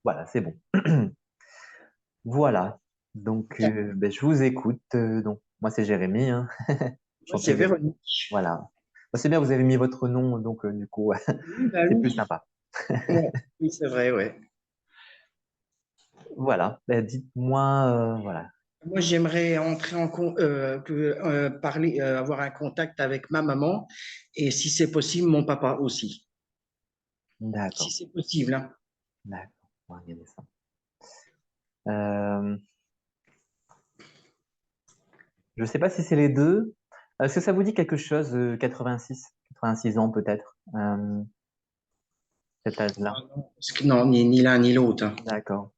Voilà, c'est bon. Voilà. Donc, D'accord. ben, je vous écoute. Donc, moi, c'est Jérémy, hein. Moi, c'est Enchanté de. Véronique. Voilà. Ben, c'est bien, vous avez mis votre nom, donc du coup, Oui, bah c'est plus oui. sympa. Ouais. Oui, c'est vrai, ouais. Voilà. Ben, dites-moi, voilà. Moi, j'aimerais entrer parler, avoir un contact avec ma maman et si c'est possible, mon papa aussi. Si D'accord. c'est possible, hein. D'accord. On va regarder ça. Euh, je ne sais pas si c'est les deux. Est-ce que ça vous dit quelque chose, 86 ans peut-être, cet âge-là? Ah non, non, ni l'un ni l'autre, hein. D'accord.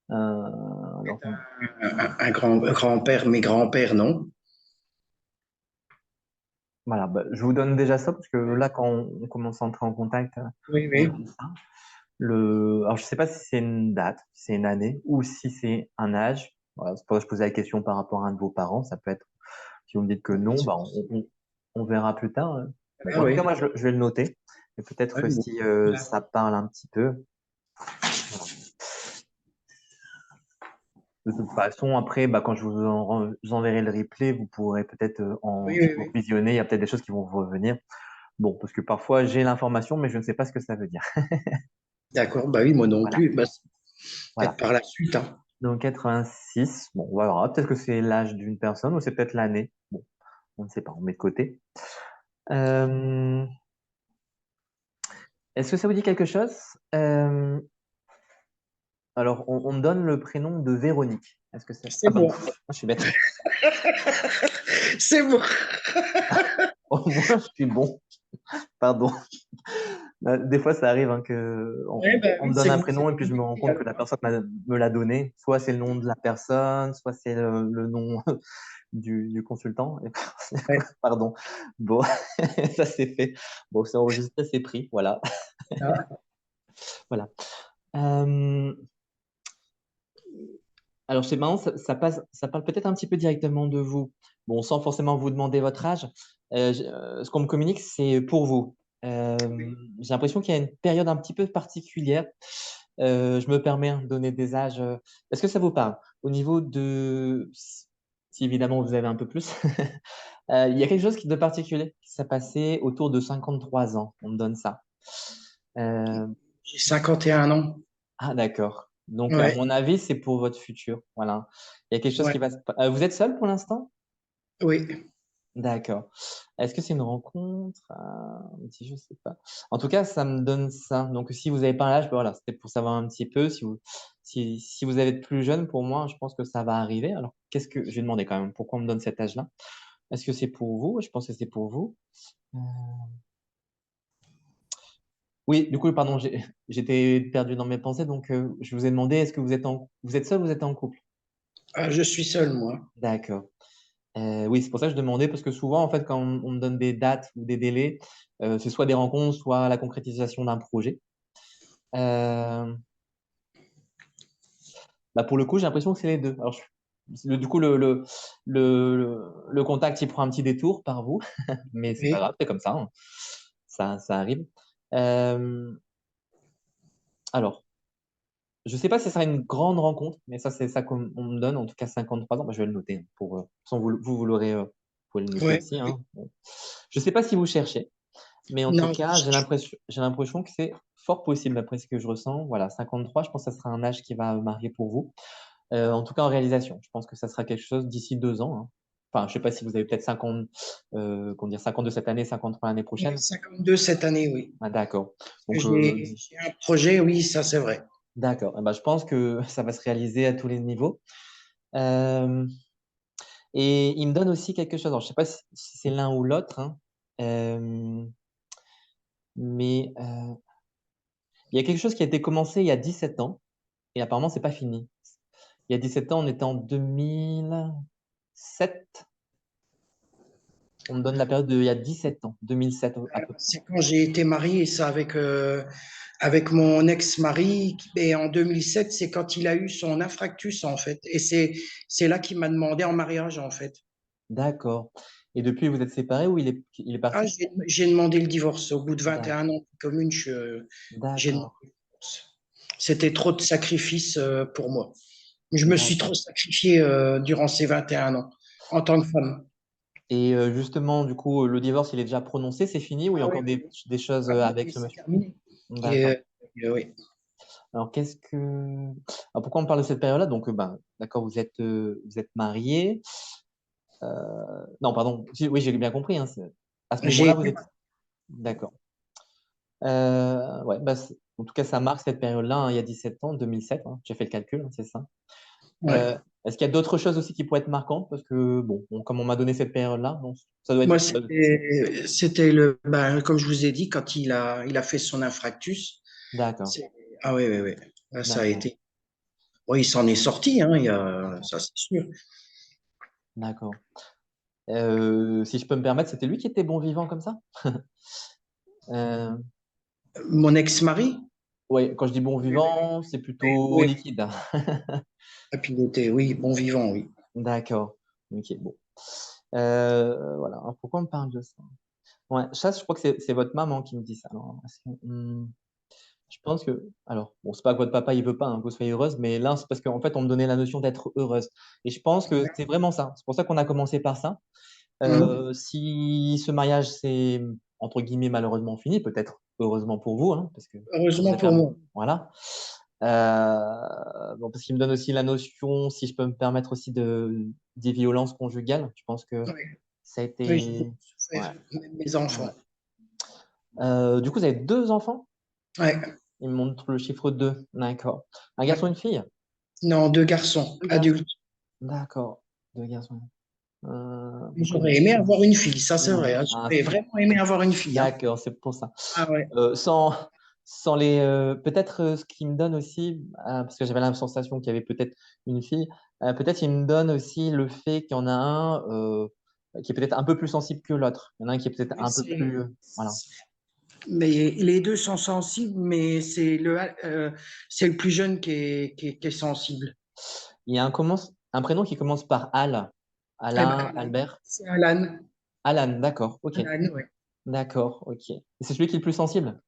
Alors, Un grand-père, mes grands-pères, non? voilà, bah, je vous donne déjà ça parce que là, quand on commence à entrer en contact, Oui, on oui. donne ça. Alors, je sais pas si c'est une date, si c'est une année ou si c'est un âge. Voilà, c'est pour ça que je posais la question par rapport à un de vos parents. Ça peut être, si vous me dites que non, bah, on verra plus tard, hein. Bon, Ah en tout cas, oui. moi, je vais le noter. Et Ah peut-être oui, bon. si Là. ça parle un petit peu. Voilà. De toute façon, après, bah, quand je vous enverrai le replay, vous pourrez peut-être Oui, oui, en oui. visionner. Il y a peut-être des choses qui vont vous revenir. Bon, parce que parfois, j'ai l'information, mais je ne sais pas ce que ça veut dire. D'accord, bah oui, moi non Voilà. plus. Bah, peut-être Voilà. par la suite, hein. Donc 86, bon, on va voir. Peut-être que c'est l'âge d'une personne ou c'est peut-être l'année. Bon, on ne sait pas, on met de côté. Euh, Est-ce que ça vous dit quelque chose? Euh, alors, on me donne le prénom de Véronique. Est-ce que c'est... C'est Ah, pardon, bon. je suis bête. C'est bon. Au moins, je suis bon. Pardon. Des fois, ça arrive hein, que Ouais, bah on oui, me donne c'est un bon, c'est prénom et puis je me rends Véronique compte que la alors. personne me l'a donné. Soit c'est le nom de la personne, soit c'est le nom du consultant. Ouais. Pardon. Bon, ça c'est fait. Bon, c'est enregistré, c'est pris. Voilà. Ah, Voilà. Euh, alors, c'est marrant, ça parle peut-être un petit peu directement de vous. Bon, sans forcément vous demander votre âge. Ce qu'on me communique, c'est pour vous. J'ai l'impression qu'il y a une période un petit peu particulière. Je me permets hein, de donner des âges. Est-ce que ça vous parle? Au niveau de, si évidemment vous avez un peu plus, il y a quelque chose de particulier qui s'est passé autour de 53 ans. On me donne ça. Euh, j'ai 51 ans. ah, d'accord. Donc, à Ouais, mon avis, c'est pour votre futur. Voilà. Il y a quelque chose ouais, qui va se... Vous êtes seul pour l'instant? oui. D'accord. Est-ce que c'est une rencontre? Si je sais pas. En tout cas, ça me donne ça. Donc, si vous avez pas l'âge, voilà, c'était pour savoir un petit peu. Si vous avez plus jeune, pour moi, je pense que ça va arriver. Alors, qu'est-ce que je vais demander quand même? Pourquoi on me donne cet âge-là? Est-ce que c'est pour vous? Je pense que c'est pour vous. Euh, Oui, du coup, pardon, j'étais perdu dans mes pensées. Donc, je vous ai demandé, est-ce que vous êtes seul ou vous êtes en couple? Ah, je suis seul, moi. D'accord. Oui, c'est pour ça que je demandais, parce que souvent, en fait, quand on me donne des dates ou des délais, c'est soit des rencontres, soit la concrétisation d'un projet. Euh, Bah, pour le coup, j'ai l'impression que c'est les deux. Alors, du coup, le contact, il prend un petit détour par vous, mais c'est pas Oui. grave, c'est comme ça, hein. Ça arrive. Euh, alors, je sais pas si ça sera une grande rencontre, mais ça, c'est ça qu'on me donne, en tout cas 53 ans. Bah, je vais le noter, hein, sans vous l'aurez, vous pouvez le noter Ouais, aussi, oui. hein. Bon. Je sais pas si vous cherchez. Mais en tout Non, cas, j'ai l'impression que c'est fort possible d'après ce que je ressens. Voilà, 53, je pense que ça sera un âge qui va marier pour vous. En tout cas, en réalisation, je pense que ça sera quelque chose d'ici 2 ans, hein. Enfin, je sais pas si vous avez peut-être 50, comment dire, 52 cette année, 53 l'année ouais, prochaine. 52 cette année, oui. Ah, d'accord. Parce Donc, que j'ai un projet, oui, ça c'est vrai. d'accord. Eh ben, je pense que ça va se réaliser à tous les niveaux. Euh, et il me donne aussi quelque chose. Alors, je sais pas si c'est l'un ou l'autre, hein. Euh, mais il y a quelque chose qui a été commencé il y a 17 ans. Et apparemment, c'est pas fini. Il y a 17 ans, on était en 2007. On me donne la période de il y a 17 ans, 2007 à peu près. C'est quand j'ai été marié, ça, avec mon ex-mari. Et en 2007, c'est quand il a eu son infarctus, en fait. Et c'est là qu'il m'a demandé en mariage, en fait. D'accord. Et depuis, vous êtes séparés ou il est Ah, parti? j'ai demandé le divorce. Au bout de D'ac- 21 ans de commune, j'ai demandé D'accord. le divorce. c'était trop de sacrifices pour moi. Je me suis trop D'accord. sacrifié durant ces 21 ans en tant que femme. Et justement, du coup, le divorce, il est déjà prononcé, c'est fini ou il y a Ah oui, encore des choses ah oui, avec oui, ce c'est monsieur? terminé. Et, D'accord. oui. Alors, alors, pourquoi on parle de cette période-là? Donc, ben, d'accord, vous êtes mariés. Non, pardon. Oui, j'ai bien compris, hein, à ce J'ai moment-là, vous été. êtes. D'accord. Ouais, bah, en tout cas, ça marque cette période-là, hein, il y a 17 ans, 2007, hein, j'ai fait le calcul, hein, c'est ça. Ouais. Est-ce qu'il y a d'autres choses aussi qui pourraient être marquantes? Parce que, bon, comme on m'a donné cette période-là, bon, ça doit Moi, être. c'était comme je vous ai dit, quand il a fait son infractus. D'accord, c'est- Ah oui, oui, oui. Là, ça a d'accord, été. Oui, il s'en est sorti, hein, ça c'est sûr. d'accord. Si je peux me permettre, c'était lui qui était bon vivant comme ça? Euh, Mon ex-mari, ouais, quand je dis bon vivant, c'est oui, plutôt oui. liquide, hein. Et puis il était, oui, bon vivant, oui. D'accord. Ok, bon. Voilà. Alors, pourquoi on me parle de ça? Ouais, ça, je crois que c'est votre maman qui me dit ça. Alors, je pense que, alors, bon, c'est pas que votre papa il veut pas hein, que vous soyez heureuse, mais là, c'est parce qu'en fait, on me donnait la notion d'être heureuse. Et je pense que c'est vraiment ça. C'est pour ça qu'on a commencé par ça. Mhm. Si ce mariage s'est, entre guillemets, malheureusement fini, peut-être heureusement pour vous, hein, parce que vous Heureusement êtes pour moi. voilà. Bon, parce qu'il me donne aussi la notion, si je peux me permettre aussi des violences conjugales. Je pense que Oui, ça a oui, j'ai été, ouais, souffert, même mes ouais. enfants. Du coup, vous avez deux enfants? Ouais. Il me montre le chiffre 2. D'accord. Un garçon, une fille? Non, deux garçons, Deux garçons. adultes. D'accord. Deux garçons. Pourquoi J'aurais aimé avoir une fille, ça c'est Ouais. vrai, hein. Ah, J'aurais vraiment aimé avoir une fille, hein. d'accord, c'est pour ça. Ah ouais. Sans, sans les. Peut-être ce qui me donne aussi, parce que j'avais la sensation qu'il y avait peut-être une fille, peut-être il me donne aussi le fait qu'il y en a un qui est peut-être un peu plus sensible que l'autre. Il y en a un qui est peut-être Oui, un peu plus. Voilà. mais les deux sont sensibles, mais c'est le plus jeune qui est sensible. Il y a un prénom qui commence par Al. Eh ben, Alain, Albert. c'est Alan. Alan, d'accord, ok. Alan, ouais. D'accord, ok. Et c'est celui qui est le plus sensible?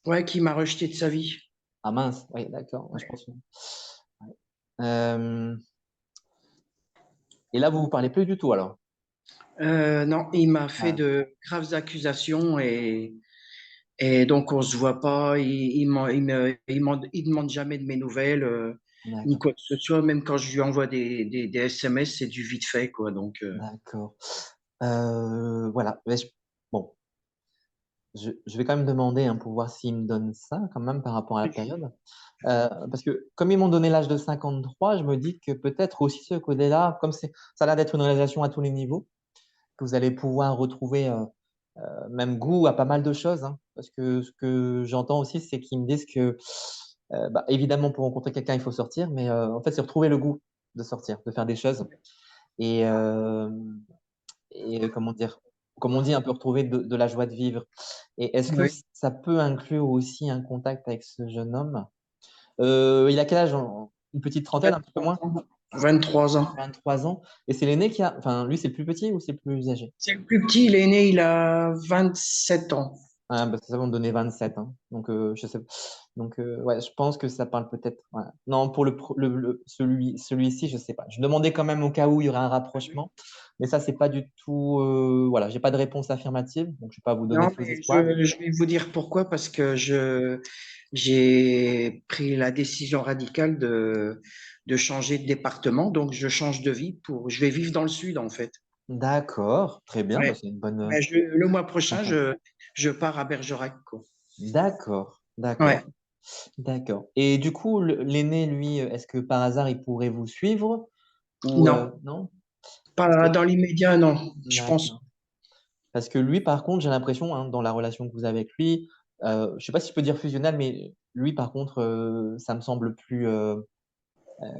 Ouais, qui m'a rejeté de sa vie. Ah mince, oui, d'accord, ouais, je pense. Ouais. Euh, et là, vous vous parlez plus du tout alors? Non, il m'a fait Ah, de graves accusations et donc on se voit pas. Il demande jamais de mes nouvelles, ni d'accord, quoi que ce soit. Même quand je lui envoie des SMS, c'est du vite fait, quoi. Donc, d'accord. Voilà. Bon, je vais quand même demander hein, pour voir s'il me donne ça quand même par rapport à la période. Parce que comme ils m'ont donné l'âge de 53, je me dis que peut-être aussi ce côté-là, comme ça a l'air d'être une relation à tous les niveaux, que vous allez pouvoir retrouver même goût à pas mal de choses. Hein. Parce que ce que j'entends aussi, c'est qu'ils me disent que, bah, évidemment, pour rencontrer quelqu'un, il faut sortir, mais en fait, c'est retrouver le goût de sortir, de faire des choses. Et, comment dire, comme on dit, un peu retrouver de la joie de vivre. Et est-ce que oui. ça peut inclure aussi un contact avec ce jeune homme? Il a quel âge? Une petite trentaine, un petit peu 23 moins? ans. 23 ans. 23 ans. Et c'est l'aîné qui a. Enfin, lui, c'est le plus petit ou c'est le plus âgé? C'est le plus petit, il est né, il a 27 ans. Ah, bah, ça va me donner 27. Hein. Donc, je sais. Donc, ouais, je pense que ça parle peut-être. Ouais. Non, pour celui-ci, je sais pas. Je demandais quand même au cas où il y aurait un rapprochement. Mais ça, c'est pas du tout. Voilà, j'ai pas de réponse affirmative. Donc, je vais pas vous donner Non, de faux mais espoirs. je vais vous dire pourquoi, parce que j'ai pris la décision radicale de changer de département, donc je change de vie je vais vivre dans le sud, en fait. D'accord. Très bien. Bah, Ouais. c'est une bonne. Mais le mois prochain, Sympa. je pars à Bergerac, quoi. D'accord. Ouais. D'accord. D'accord. Et du coup, l'aîné, lui, est-ce que par hasard, il pourrait vous suivre ou Non, non? Parce que, pas dans l'immédiat, non. Je pense. d'accord. Parce que lui, par contre, j'ai l'impression, hein, dans la relation que vous avez avec lui, je sais pas si je peux dire fusionnel, mais lui, par contre, ça me semble plus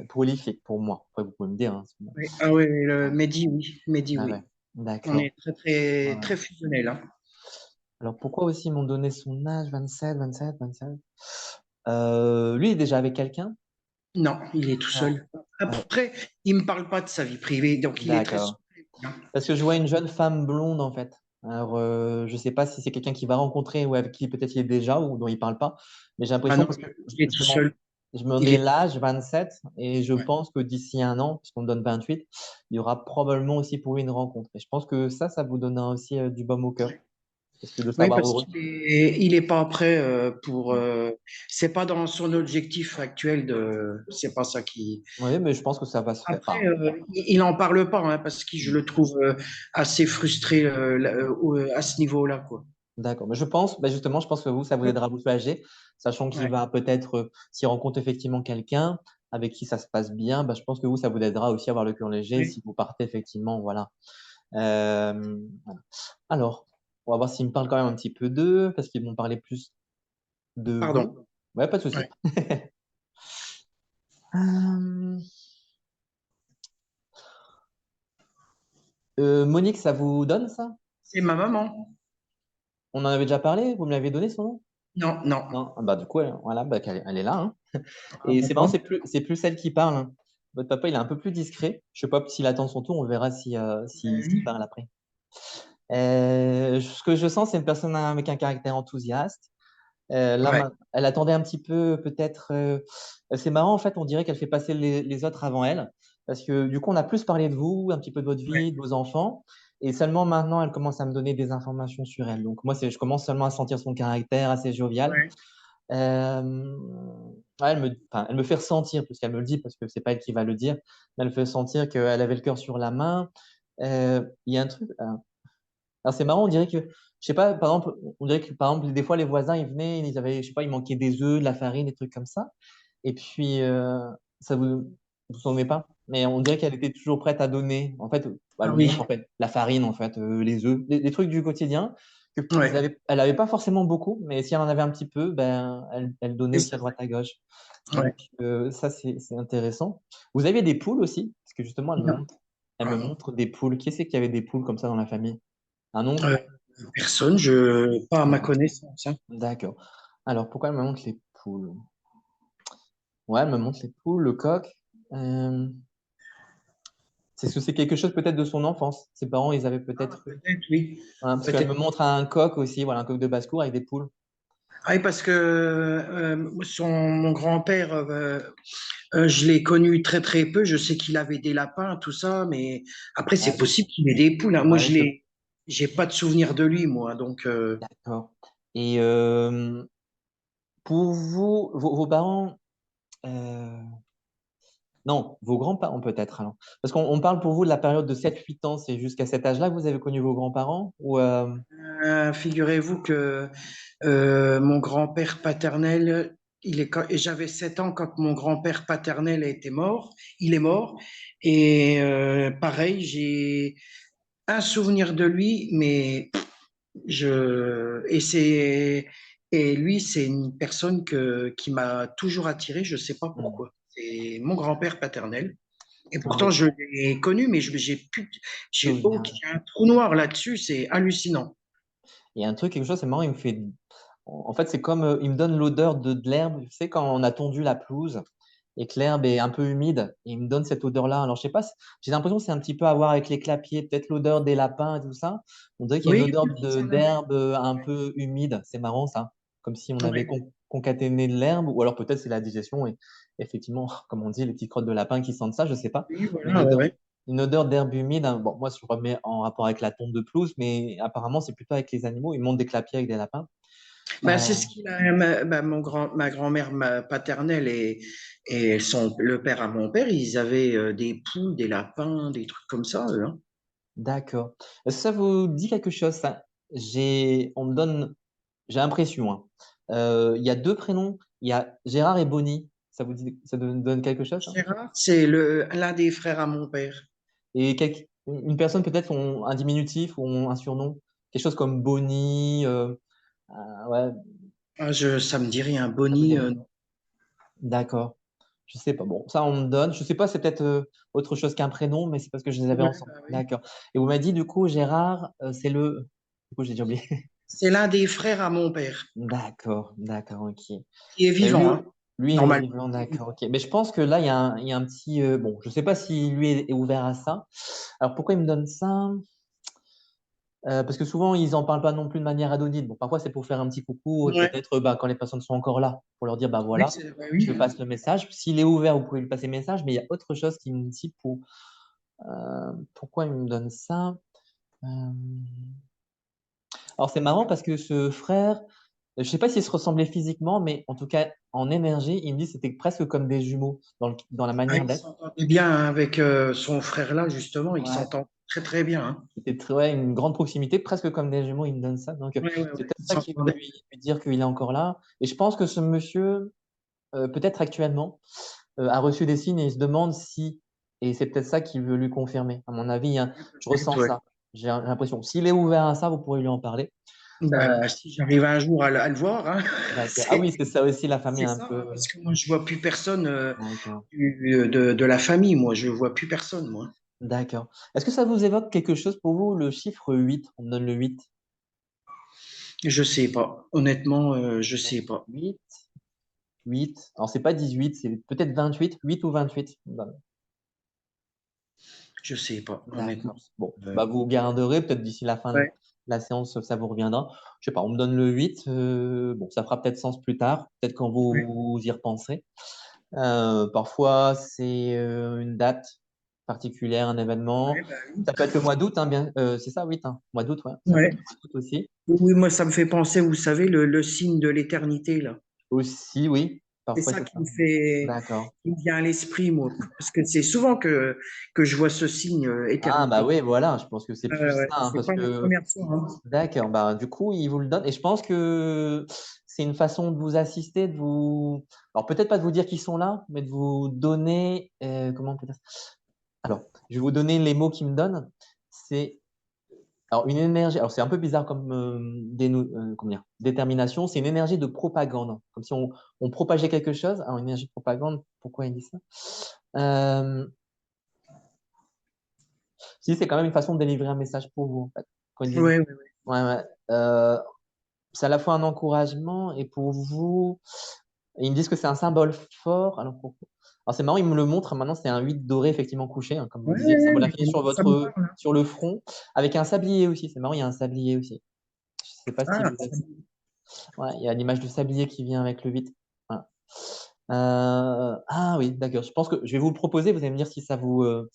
prolifique pour moi. Après, vous pouvez me dire. Hein, Oui. Ah oui, ouais, Mehdi, oui. Mehdi, ouais, ouais. oui. On D'accord. est très, Ouais, très, ouais. très fusionnels, hein. Alors, pourquoi aussi ils m'ont donné son âge, 27, 27, 27? Lui, il est déjà avec quelqu'un? Non, il est tout Non. seul. Ouais, Après, il me parle pas de sa vie privée, donc il est très d'accord. secret, hein. Parce que je vois une jeune femme blonde, en fait. Alors, je sais pas si c'est quelqu'un qu'il va rencontrer ou avec qui peut-être il est déjà ou dont il parle pas. Mais j'ai Ah l'impression, non, parce que il est tout justement, seul. Je me Il mets est l'âge 27 et je ouais. pense que d'ici un an, puisqu'on me donne 28, il y aura probablement aussi pour lui une rencontre. Et je pense que ça vous donnera aussi du baume au cœur. Parce que de Oui, savoir parce heureux. qu'il est pas prêt pour. C'est pas dans son objectif actuel de. C'est pas ça qui. Oui, mais je pense que ça va se faire. Après, Enfin, il en parle pas, hein, parce que je le trouve assez frustré à ce niveau-là, quoi. d'accord. Mais je pense, bah, justement, je pense que vous, ça vous aidera à vous soulager, sachant qu'il Ouais. va peut-être, s'il rencontre effectivement quelqu'un avec qui ça se passe bien, bah, je pense que vous, ça vous aidera aussi à avoir le cœur léger Ouais. si vous partez effectivement, voilà. Voilà. Alors, on va voir s'ils me parlent quand même un petit peu d'eux, parce qu'ils vont parler plus de vous. Pardon. Ouais, pas de souci. Ouais. Euh, Monique, ça vous donne ça? C'est ma maman. On en avait déjà parlé? Vous me l'avez donné son nom? Non, non. Non? Ah bah, du coup, voilà, bah, elle est là, hein. Ah, Et c'est marrant, d'accord. c'est plus celle qui parle, hein. Votre papa, il est un peu plus discret. Je sais pas s'il attend son tour, on verra s'il Ouais. parle après. Ce que je sens, c'est une personne avec un caractère enthousiaste. Là, Ouais. elle attendait un petit peu, peut-être. C'est marrant, en fait, on dirait qu'elle fait passer les autres avant elle. Parce que du coup, on a plus parlé de vous, un petit peu de votre Ouais. vie, de vos enfants. Et seulement maintenant, elle commence à me donner des informations sur elle. Donc, moi, je commence seulement à sentir son caractère assez jovial. Ouais. Euh, ouais, enfin, elle me fait ressentir, puisqu'elle me le dit, parce que c'est pas elle qui va le dire, mais elle me fait sentir qu'elle avait le cœur sur la main. Il y a un truc. Alors c'est marrant, on dirait que, je sais pas, par exemple, on dirait que par exemple, des fois les voisins ils venaient, ils avaient, je sais pas, il manquait des œufs, de la farine, des trucs comme ça. Et puis ça vous sentez pas, mais on dirait qu'elle était toujours prête à donner. En fait, bah, Ah le oui. monde, en fait, la farine, en fait, les œufs, des trucs du quotidien que Ouais. elle avait pas forcément beaucoup, mais si elle en avait un petit peu, ben elle donnait Oui, aussi c'est à vrai. droite à gauche. Ouais. Donc ça c'est intéressant. Vous aviez des poules aussi, parce que justement Non. elle me Ah, montre des poules. Qui c'est qui avait des poules comme ça dans la famille? Un oncle? euh, personne, pas à ma connaissance, hein. D'accord. Alors, pourquoi elle me montre les poules? Ouais, elle me montre les poules, le coq. Euh, c'est ce que c'est quelque chose peut-être de son enfance. Ses parents, ils avaient Ah, peut-être eu. peut-être, oui. Hein, parce qu'elle me Peut-être. montre un coq aussi, voilà, un coq de basse-cour avec des poules. Ah oui, parce que mon grand-père, je l'ai connu très très peu. Je sais qu'il avait des lapins, tout ça, mais après Ah, c'est possible qu'il ait des poules, hein. Moi, ouais, j'ai pas de souvenir de lui, moi. Donc, d'accord. Et pour vous, vos parents, euh, non, vos grands-parents peut-être alors. Parce qu'on parle pour vous de la période de 7-8 ans, c'est jusqu'à cet âge-là que vous avez connu vos grands-parents? Ou figurez-vous que mon grand-père paternel, j'avais 7 ans quand mon grand-père paternel a été mort. Il est mort. Et pareil, j'ai un souvenir de lui, mais et lui, c'est une personne qui m'a toujours attiré, je sais pas Hmm. pourquoi. C'est mon grand-père paternel. Et Ah, pourtant, je l'ai connu, mais souvenir. j'ai un trou noir là-dessus, c'est hallucinant. Il y a un truc, quelque chose, c'est marrant, il me fait. En fait, c'est comme il me donne l'odeur de l'herbe. Tu sais, quand on a tondu la pelouse et que l'herbe est un peu humide, il me donne cette odeur-là. Alors, je sais pas, j'ai l'impression que c'est un petit peu à voir avec les clapiers, peut-être l'odeur des lapins et tout ça. On dirait qu'il y a une Oui, odeur oui, ça va. d'herbe un peu humide. C'est marrant, ça. Comme si on avait Ouais. concaténé de l'herbe, ou alors peut-être c'est la digestion et effectivement, comme on dit, les petites crottes de lapin qui sentent ça, je sais pas. Oui, Mais voilà, ouais, ouais. une odeur d'herbe humide, hein. Bon, moi, je remets en rapport avec la tonte de pelouse, mais apparemment, c'est plutôt avec les animaux. Ils montent des clapiers avec des lapins. Ben, c'est Euh, ce qu'il a, ma grand-mère paternelle le père à mon père, ils avaient des poules, des lapins, des trucs comme ça, eux, hein. d'accord. Est-ce que ça vous dit quelque chose, ça? On me donne, j'ai l'impression, hein. Il y a deux prénoms. Il y a Gérard et Bonnie. Ça vous donne quelque chose, ça? Gérard, c'est l'un des frères à mon père. Et une personne peut-être ont un diminutif ou ont un surnom. Quelque chose comme Bonnie. Ouais, Ah, ça me dit rien. ça vous dit Bonnie, rien. D'accord. Je sais pas. Bon, ça, on me donne. Je sais pas, c'est peut-être autre chose qu'un prénom, mais c'est parce que je les avais ouais, ensemble. bah oui. D'accord. Et vous m'avez dit, du coup, Gérard, c'est le. Du coup, j'ai déjà oublié. C'est l'un des frères à mon père, D'accord, d'accord, ok. qui est Lui, vivant, hein, lui, il est normalement. vivant, d'accord, ok. Mais je pense que là, il y a un petit. Bon, je sais pas si lui est ouvert à ça. Alors, pourquoi il me donne ça? Parce que souvent, ils en parlent pas non plus de manière anonyme. Bon, parfois, c'est pour faire un petit coucou et Ouais. peut-être quand les personnes sont encore là, pour leur dire, bah Oui, voilà, bah je oui. passe le message. S'il est ouvert, vous pouvez lui passer le message, mais il y a autre chose qui me dit pourquoi il me donne ça. Euh, Alors, c'est marrant parce que ce frère, je sais pas s'ils se ressemblaient physiquement, mais en tout cas, en énergie, il me dit que c'était presque comme des jumeaux dans la Ah, manière il d'être. s'entendait bien avec son frère là, justement. Il Ouais. s'entend très très bien. Hein. C'était ouais, une grande proximité, presque comme des jumeaux, il me donne ça. Donc, Ouais, ouais, c'est ouais. peut-être Il ça qui veut s'entendait. lui dire qu'il est encore là. Et je pense que ce monsieur, peut-être actuellement, a reçu des signes et il se demande si, et c'est peut-être ça qui veut lui confirmer. À mon avis, hein, je ressens Ouais. ça. J'ai l'impression. S'il est ouvert à ça, vous pourrez lui en parler. Bah, si j'arrive un jour à le voir, hein, D'accord. Ah c'est oui, c'est ça aussi, la famille c'est un ça, hein, peu. parce que moi je vois plus personne D'accord. de la famille. Moi, je vois plus personne. Moi, D'accord. Est-ce que ça vous évoque quelque chose pour vous, le chiffre 8? On me donne le 8. je sais pas. Honnêtement, je sais pas. 8, 8. Alors, c'est pas 18, c'est peut-être 28, 8 ou 28. Je sais pas. Honnêtement. D'accord. Bon, Euh, bah vous garderez peut-être d'ici la fin de ouais. la séance, ça vous reviendra. Je sais pas, on me donne le 8. Bon, ça fera peut-être sens plus tard, peut-être quand Ouais. vous y repenserez. Parfois, c'est une date particulière, un événement. Ouais, bah oui. Ça peut être le mois d'août, hein, bien. C'est ça, 8, hein. Mois d'août, ouais. Ça peut être Ouais. le mois d'août aussi. Oui, moi, ça me fait penser, vous savez, le signe de l'éternité, là. Aussi, oui. C'est Parfois, ça c'est qui ça. me fait, D'accord. qui me vient à l'esprit, moi. Parce que c'est souvent que je vois ce signe Ah, bah éternité. oui, voilà. Je pense que c'est plus Ouais. ça, hein, C'est parce pas la que première fois. Hein. d'accord, bah, du coup, il vous le donne et je pense que c'est une façon de vous assister, de vous alors peut-être pas de vous dire qu'ils sont là, mais de vous donner, comment on peut dire ça? Alors, je vais vous donner les mots qu'il me donne. C'est alors une énergie alors c'est un peu bizarre comme, comment dire? Détermination, c'est une énergie de propagande, comme si on propageait quelque chose. Alors une énergie de propagande, pourquoi il dit ça? Hem, si c'est quand même une façon de délivrer un message pour vous, en fait. Quand ils disent Ouais, ouais. ouais, ouais, heu c'est à la fois un encouragement et pour vous, ils me disent que c'est un symbole fort. Alors c'est marrant, ils me le montrent maintenant, c'est un 8 doré effectivement couché, hein, comme vous Ouais, disiez, le ouais, symbole mais infini sur ça me votre parle. Hein. sur le front, avec un sablier aussi. C'est marrant, il y a un sablier aussi. Je sais pas si Ah, vous êtes ouais, il y a l'image du sablier qui vient avec le 8. Voilà. Ah oui, d'accord. Je pense que je vais vous le proposer, vous allez me dire si ça vous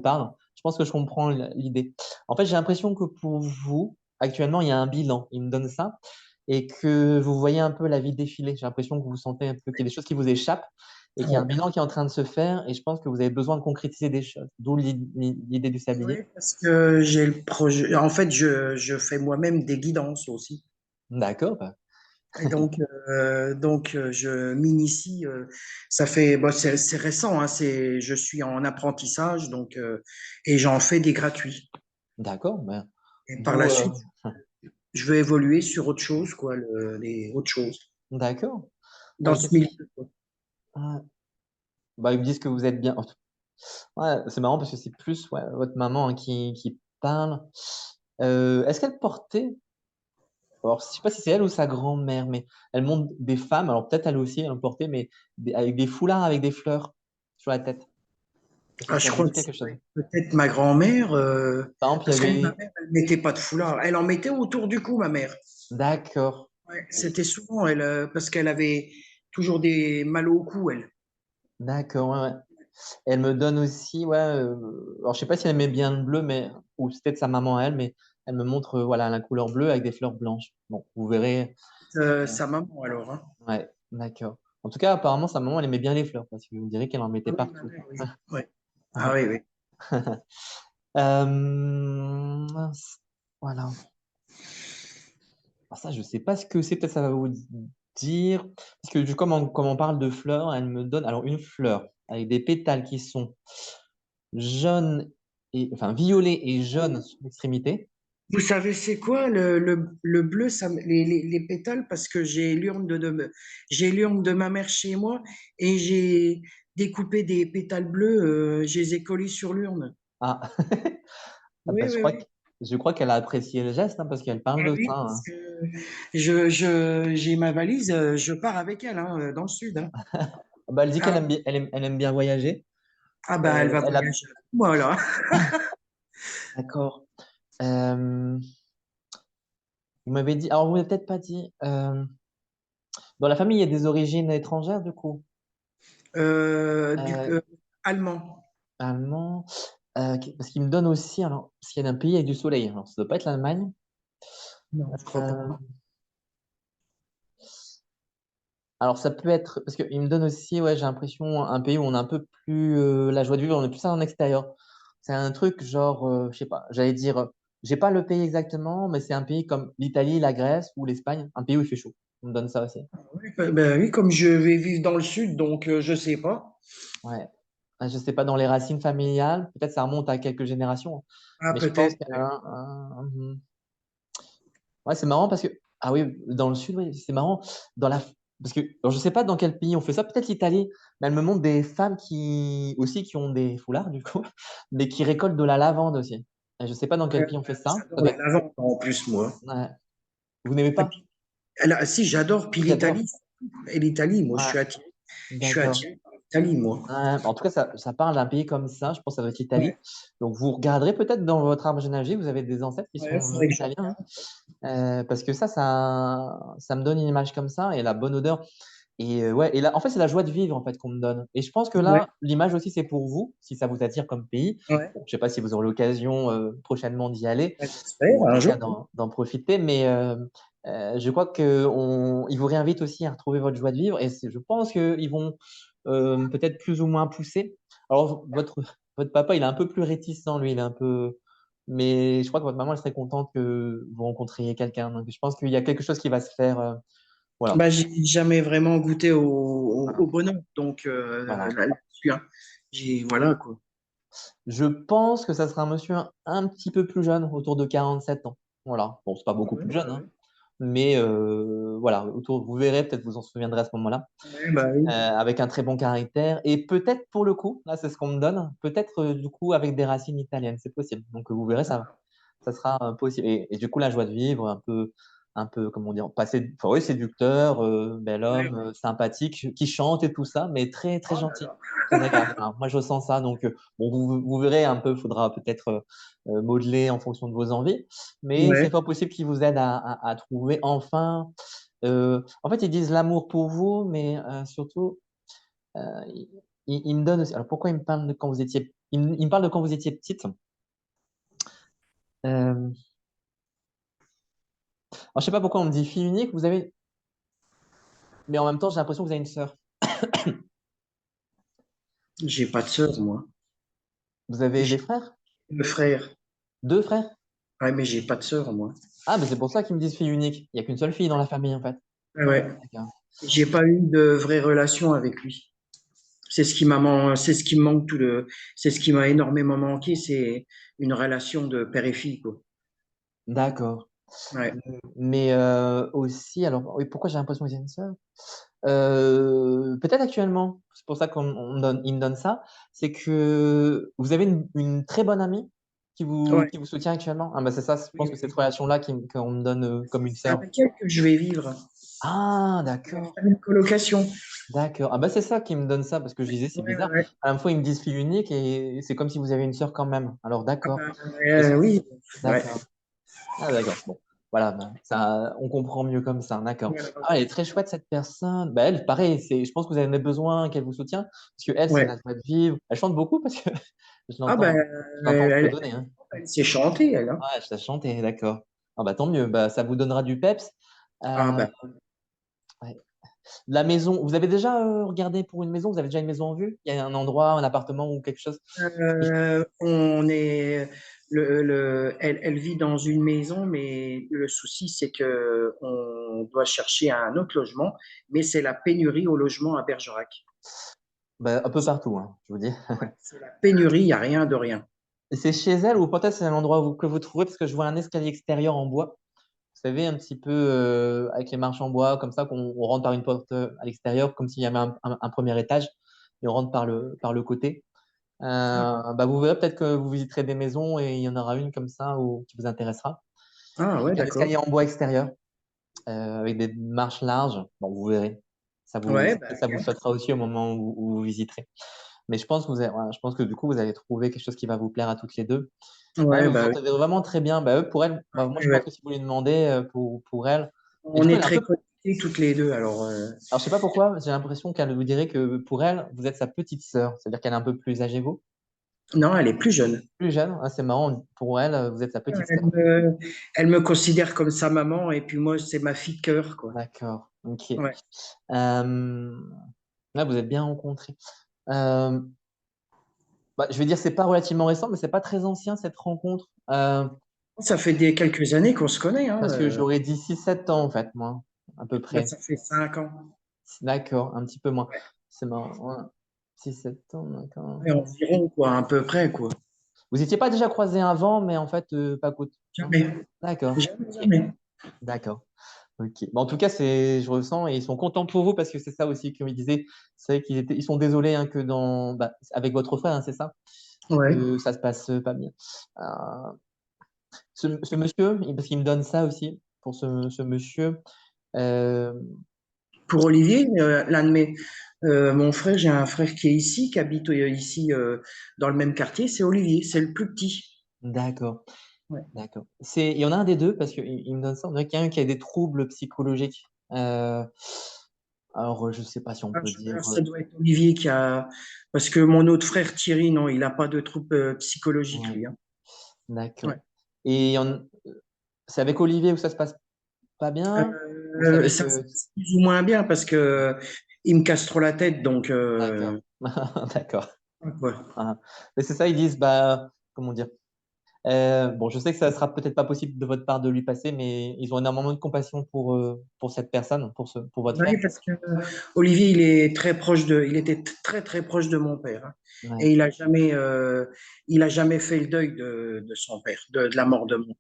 parle. Je pense que je comprends l'idée. En fait, j'ai l'impression que pour vous, actuellement, il y a un bilan. Il me donne ça et que vous voyez un peu la vie défiler. J'ai l'impression que vous sentez un peu qu'il y a des choses qui vous échappent et qu'il y a un ouais. bilan qui est en train de se faire et je pense que vous avez besoin de concrétiser des choses. D'où l'idée du sablier. Ouais, parce que j'ai le projet. En fait, je fais moi-même des guidances aussi. D'accord, bah, Et donc, je m'initie. Ça fait, bon, c'est récent. Hein, je suis en apprentissage, et j'en fais des gratuits. d'accord, bah, Et par la d'où, suite, je veux évoluer sur autre chose, quoi, les autres choses d'accord. dans ce Qu'est-ce milieu. qui Quoi. ah, bah, ils me disent que vous êtes bien. Ouais, c'est marrant parce que c'est plus ouais, votre maman hein, qui parle. Est-ce qu'elle portait, alors je sais pas si c'est elle ou sa grand-mère, mais elle montre des femmes, alors peut-être elle aussi, elle en portait, mais avec des foulards avec des fleurs sur la tête. Est-ce que Ah, ça je vous crois dit que quelque c'est chose? peut-être ma grand-mère, Par exemple, il y parce que ma avait. mère, elle mettait pas de foulard. Elle en mettait autour du cou, ma mère. D'accord. Ouais, Et- c'était souvent, elle, parce qu'elle avait toujours des mal au cou, elle. D'accord, ouais, ouais. Elle me donne aussi, ouais, alors je sais pas si elle aimait bien le bleu, mais ou c'était de sa maman à elle, mais elle me montre voilà la couleur bleue avec des fleurs blanches. Bon, vous verrez. Sa maman, alors. Hein. Ouais, d'accord. En tout cas, apparemment, sa maman, elle aimait bien les fleurs parce que vous direz qu'elle en Ah mettait oui, ma partout. mère, oui. Ouais. Ah oui, oui. Mince, voilà. Alors ça, je sais pas ce que c'est, peut-être ça va vous dire. Parce que comme on parle de fleurs, elle me donne alors une fleur avec des pétales qui sont jaunes et enfin violets et jaunes sur l'extrémité. Vous savez, c'est quoi le bleu, les pétales, parce que j'ai l'urne de ma mère chez moi et j'ai découpé des pétales bleus, je les ai collés sur l'urne. Ah, ah bah, Oui, oui, oui. je crois qu'elle a apprécié le geste hein, parce qu'elle parle Ah de ça. oui, parce Hein. que j'ai ma valise, je pars avec elle hein, dans le sud. Hein. Ah bah, elle dit qu'elle Ah, aime bien, elle aime bien voyager. ah bah, elle va Elle a voyager avec moi, là. d'accord. Euh, Vous m'avez dit, alors vous m'avez peut-être pas dit, dans la famille, il y a des origines étrangères du coup. Euh, du, Euh, euh, allemand. Allemand, parce qu'il me donne aussi, alors, parce qu'il y a un pays avec du soleil. Alors, ça doit pas être l'Allemagne. Non, je crois pas. Euh, alors, ça peut être, parce qu'il me donne aussi, ouais, j'ai l'impression, un pays où on a un peu plus la joie de vivre, on est plus ça en extérieur. C'est un truc genre, je sais pas, j'allais dire, j'ai pas le pays exactement, mais c'est un pays comme l'Italie, la Grèce ou l'Espagne, un pays où il fait chaud. On me donne ça aussi. Oui, ben oui, comme je vais vivre dans le sud, donc je sais pas. Ouais. Je sais pas, dans les racines familiales, peut-être ça remonte à quelques générations, hein. Ah, Mais je pense peut-être. qu'il y a ouais, c'est marrant parce que, ah oui, dans le sud, oui, c'est marrant. Parce que, alors, je sais pas dans quel pays on fait ça, peut-être l'Italie, mais elle me montre des femmes qui ont des foulards, du coup, mais qui récoltent de la lavande aussi. Et je sais pas dans quel Ouais, pays on fait ça. j'adore la lavande en plus, moi. Ouais. Vous n'aimez Et pas? puis, si, j'adore. Puis J'adore. l'Italie, et l'Italie, moi, Ouais, je suis d'accord. attiré par l'Italie, moi. Ouais, en tout cas, ça parle d'un pays comme ça. Je pense que ça doit être l'Italie. Ouais, Donc, vous regarderez peut-être dans votre arbre généalogique, vous avez des ancêtres qui ouais, sont faudrait que je italiens, hein. Parce que ça me donne une image comme ça et la bonne odeur. Et ouais, et là, en fait, c'est la joie de vivre en fait qu'on me donne. Et je pense que Ouais, là, l'image aussi, c'est pour vous, si ça vous attire comme pays. ouais, Bon, je sais pas si vous aurez l'occasion prochainement d'y aller ouais, ou j'espère, en un tout jour. cas d'en profiter, mais je crois que il vous réinvite aussi à retrouver votre joie de vivre. Et je pense qu'ils vont peut-être plus ou moins pousser. Alors, votre papa, il est un peu plus réticent, lui, il est un peu. Mais je crois que votre maman, elle serait contente que vous rencontriez quelqu'un. Donc, je pense qu'il y a quelque chose qui va se faire. Voilà. Bah, j'ai jamais vraiment goûté au Voilà. bonheur, donc Voilà. là-dessus, hein. Voilà, quoi. Je pense que ça sera un monsieur un petit peu plus jeune, autour de 47 ans. Voilà. Bon, c'est pas beaucoup Ouais, plus bah, jeune, hein. ouais. Mais voilà, vous verrez, peut-être vous en souviendrez à ce moment-là, Ouais, bah oui. avec un très bon caractère. Et peut-être pour le coup, là c'est ce qu'on me donne, peut-être du coup avec des racines italiennes, c'est possible. Donc vous verrez, ça sera possible. Et du coup, la joie de vivre, un peu, comment dire, passé, enfin, oui, séducteur, bel Ouais, homme, ouais. sympathique, qui chante et tout ça, mais très, très Oh là gentil, là. très agréable. Alors, moi, je ressens ça. Donc, bon, vous verrez un peu, il faudra peut-être modeler en fonction de vos envies, mais c'est Ouais. pas possible qu'il vous aide à trouver enfin. En fait, ils disent l'amour pour vous, mais surtout, euh, ils me donnent aussi. Alors, pourquoi ils me parlent de quand vous étiez. Ils me parlent de quand vous étiez petite. Euh, alors, je sais pas pourquoi on me dit fille unique, vous avez. Mais en même temps, j'ai l'impression que vous avez une sœur. J'ai pas de sœur, moi. Vous avez des J'ai frères? deux frères. Deux frères? Ouais, mais j'ai pas de sœur, moi. Ah, mais c'est pour ça qu'ils me disent fille unique. Il n'y a qu'une seule fille dans la famille, en fait. Ouais, ouais. D'accord. J'ai pas eu de vraie relation avec lui. C'est ce qui me manque c'est ce qui m'a énormément manqué, c'est une relation de père et fille, quoi. D'accord. Ouais. Mais aussi, alors, oui, pourquoi j'ai l'impression que j'ai une sœur? Peut-être actuellement, c'est pour ça il me donne ça, c'est que vous avez une très bonne amie Ouais. qui vous soutient actuellement. Ah, bah, c'est ça, je Oui, pense que c'est cette oui. relation-là qu'on me donne comme une C'est sœur. avec elle que je vais vivre. Ah, On va d'accord. faire une colocation. D'accord. Ah, bah, c'est ça qui me donne ça, parce que je disais, c'est Ouais, ouais, bizarre. ouais. À la fois, ils me disent fille unique et c'est comme si vous avez une sœur quand même. Alors, Ah d'accord. bah, Parce que- oui. Ouais. D'accord. Ah, d'accord. Bon. Voilà, bah, ça, on comprend mieux comme ça. D'accord. Voilà. Ah, elle est très chouette, cette personne. Bah, elle, pareil, je pense que vous avez besoin qu'elle vous soutienne. Parce que elle, c'est Ouais. la joie de vivre. Elle chante beaucoup parce que je Ah ben, l'entends elle, fredonner, hein. elle sait chanter, elle, hein. Ouais, je la chanter, d'accord. Ah, bah, tant mieux. Bah, ça vous donnera du peps. Ah Euh, ben, ouais. La maison, vous avez déjà regardé pour une maison? Vous avez déjà une maison en vue? Il y a un endroit, un appartement ou quelque chose? on est, elle vit dans une maison, mais le souci, c'est que on doit chercher un autre logement, mais c'est la pénurie au logement à Bergerac. Bah, un peu partout, hein, je vous dis. Ouais, c'est la pénurie, il n'y a rien de rien. Et c'est chez elle ou peut-être c'est un endroit que vous trouvez parce que je vois un escalier extérieur en bois. Vous savez, un petit peu avec les marches en bois, comme ça, qu'on on rentre par une porte à l'extérieur, comme s'il y avait un premier étage, et on rentre par le côté. Bah, vous verrez peut-être que vous visiterez des maisons et il y en aura une comme ça qui vous intéressera. Ah ouais, Avec un d'accord. escalier en bois extérieur, avec des marches larges. Bon, vous verrez. Ouais, bah, Ça vous sautera aussi au moment où vous visiterez. Mais je pense que voilà, je pense que du coup, vous allez trouver quelque chose qui va vous plaire à toutes les deux. Ouais, Ouais, vous vous bah oui. entendez vraiment très bien. Bah, eux, pour elle, bah, moi, je Ouais, pense ouais. que si vous lui demandez pour elle. Et du On coup, est elle est un très peu. connectés toutes les deux, alors Alors, je sais pas pourquoi, j'ai l'impression qu'elle vous dirait que pour elle, vous êtes sa petite sœur. C'est-à-dire qu'elle est un peu plus âgée que vous. non, elle est plus jeune. Plus jeune. Ah, c'est marrant. Pour elle, vous êtes sa petite Elle sœur. me, elle me considère comme sa maman et puis moi, c'est ma fille de cœur, quoi. D'accord. Ok. Ouais. Là, vous êtes bien rencontrés. Euh, Bah, je vais dire, c'est pas relativement récent, mais c'est pas très ancien cette rencontre. Ça fait des quelques années qu'on se connaît, hein. Parce que j'aurais dit 6 7 ans, en fait, moi, à peu Bah, près. ça fait 5 ans. D'accord, un petit peu moins. C'est marrant. Ouais. 6 7 ans, d'accord. Et environ, quoi, à peu près, quoi. Vous n'étiez pas déjà croisés avant, mais en fait, pas côté. Non. Jamais. D'accord. Jamais, Ok. jamais. D'accord. Ok. Bon, en tout cas, je ressens et ils sont contents pour vous parce que c'est ça aussi qu'ils disaient. C'est vrai ils sont désolés hein, que avec votre frère, hein, c'est ça, Ouais. que ça se passe pas bien. Euh, ce monsieur, parce qu'il me donne ça aussi pour ce monsieur. euh, Pour Olivier, mon frère, j'ai un frère qui est ici, qui habite ici dans le même quartier, c'est Olivier, c'est le plus petit. d'accord, Ouais. d'accord. Il y en a un des deux parce qu'il me donne ça. On dirait qu'il y a un qui a des troubles psychologiques. Alors, je ne sais pas si on peut dire. Ça doit être Olivier qui a, parce que mon autre frère Thierry, non, il n'a pas de trouble psychologique, Ouais, lui, hein. d'accord. Ouais. Et c'est avec Olivier où ça se passe pas bien? Ou c'est avec. Ça se passe plus ou moins bien parce que il me casse trop la tête, donc D'accord, d'accord. ouais. Ah. Mais c'est ça, ils disent, comment dire? Bon, je sais que ça sera peut-être pas possible de votre part de lui passer, mais ils ont énormément de compassion pour cette personne, pour votre frère. Oui, parce que Olivier, il est très proche il était très très proche de mon père, hein. Ouais. Et il a jamais fait le deuil de son père, de la mort de mon père.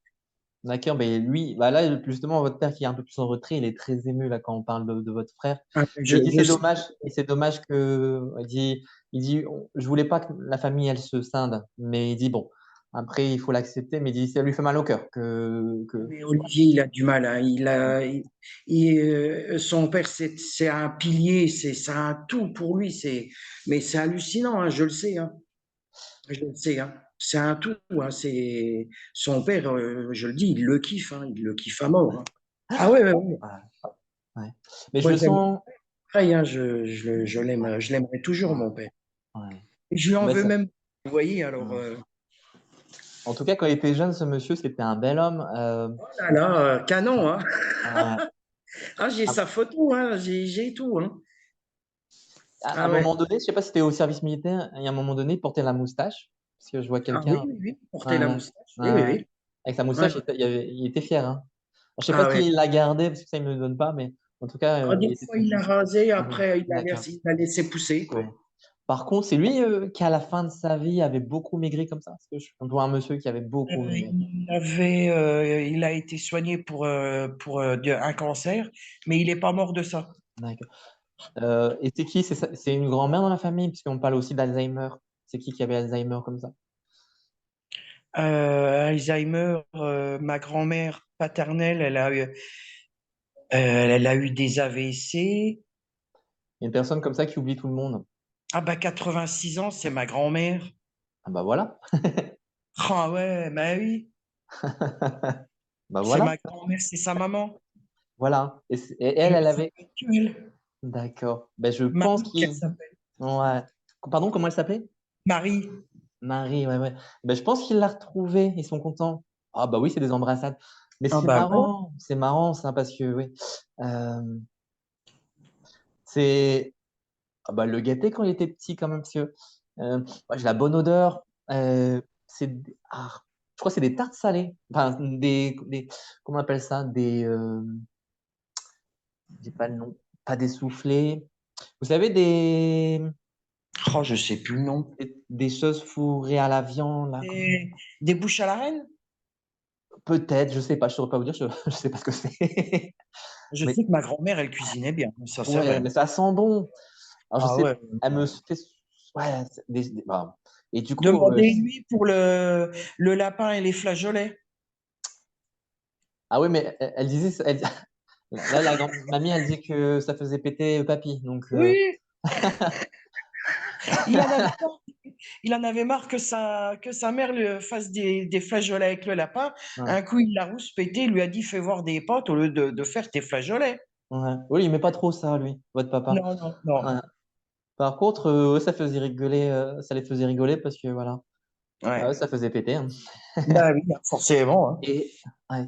D'accord, mais lui, là, justement, votre père qui est un peu plus en retrait, il est très ému là quand on parle de votre frère. Ah, Et il dit je c'est sais. dommage, et c'est dommage il dit, je voulais pas que la famille elle se scinde, mais il dit bon, après il faut l'accepter, mais il dit ça lui fait mal au cœur Mais Olivier, il a du mal, hein. Son père, c'est un pilier, c'est un tout pour lui. Mais c'est hallucinant, hein, je le sais, hein. Je le sais, hein. C'est un tout, hein. Son père, je le dis, il le kiffe, hein. Il le kiffe à mort, hein. Ah ouais, ouais, ouais. Voilà. Ouais. Mais je Moi, le j'aime sens. pareil, hein. Ouais, Je l'aimerais toujours, ouais, mon père. ouais. Et je lui en Bah, veux même, vous voyez, alors, ouais. En tout cas, quand il était jeune, ce monsieur, c'était un bel homme. oh là là, canon, hein. Ouais. Ah, j'ai À, sa photo, hein. J'ai tout, hein. à un Ah ouais. moment donné, je sais pas si c'était au service militaire, il y a un moment donné, il portait la moustache, parce que je vois Ah oui, quelqu'un. oui, oui, porter la Ouais, moustache. ouais, Oui, oui, ouais. oui. Avec sa Ouais. moustache, il était fier, hein. Je sais pas Ah ouais. s'il l'a gardé, parce que ça, il me le donne pas, mais en tout cas, Ah, il des était fois, très il fier. l'a rasé, Ah oui, après, d'accord. il l'a laissé pousser, Ouais. quoi. Par contre, c'est lui qui, à la fin de sa vie, avait beaucoup maigri comme ça. Parce que on voit un monsieur qui avait beaucoup maigri. Il a été soigné pour un cancer, mais il n'est pas mort de ça. D'accord. Et c'est qui? C'est une grand-mère dans la famille, puisqu'on parle aussi d'Alzheimer. C'est qui avait Alzheimer comme ça? Alzheimer, ma grand-mère paternelle, elle a eu des AVC. Il y a une personne comme ça qui oublie tout le monde. Ah bah 86 ans, c'est ma grand-mère. Ah bah voilà. Ah ouais, bah oui, Bah c'est voilà. ma grand-mère, c'est sa maman. Voilà. Et elle, Elle elle vit avait. avec elle. D'accord. Ben, je pense Marie, qu'elle qu'il. s'appelle. Ouais. Pardon, comment elle s'appelait? Marie. Marie, ouais, ouais. Ben, je pense qu'il l'a retrouvée. Ils sont contents. Ah bah oui, c'est des embrassades. Mais Ah bah ouais. c'est marrant ça, parce que oui. Euh, c'est. Ah bah, le gâter quand il était petit quand même, parce que j'ai la bonne odeur. Je crois que c'est des tartes salées. Enfin, comment on appelle ça? J'ai pas le nom. Pas des soufflés. Vous savez, Oh, je sais plus le nom. des choses fourrées à la viande, là. Des bouches à la reine? Peut-être, je sais pas, je saurais pas vous dire, je sais pas ce que c'est. Je Mais sais que ma grand-mère, elle cuisinait bien, ça c'est ouais, vrai. mais ça sent bon. Alors je Ah sais, ouais. elle me fait, ouais, et du coup, Demandez-lui pour le lapin et les flageolets. ah oui, mais elle disait, là, la grande mamie, elle dit que ça faisait péter papy, donc Oui, il en avait pas. il en avait marre que sa mère lui fasse des flageolets avec le lapin. Ouais. Un coup, il l'a rouspété, il lui a dit fais voir des potes au lieu de faire tes flageolets. Ouais. Oui, il aimait pas trop ça, lui, votre papa. Non, non, non. Ouais. Par contre, ouais, ça faisait rigoler, ça les faisait rigoler parce que voilà, ouais, Ouais. ça faisait péter, hein. Bah oui, forcément, hein. Et ouais.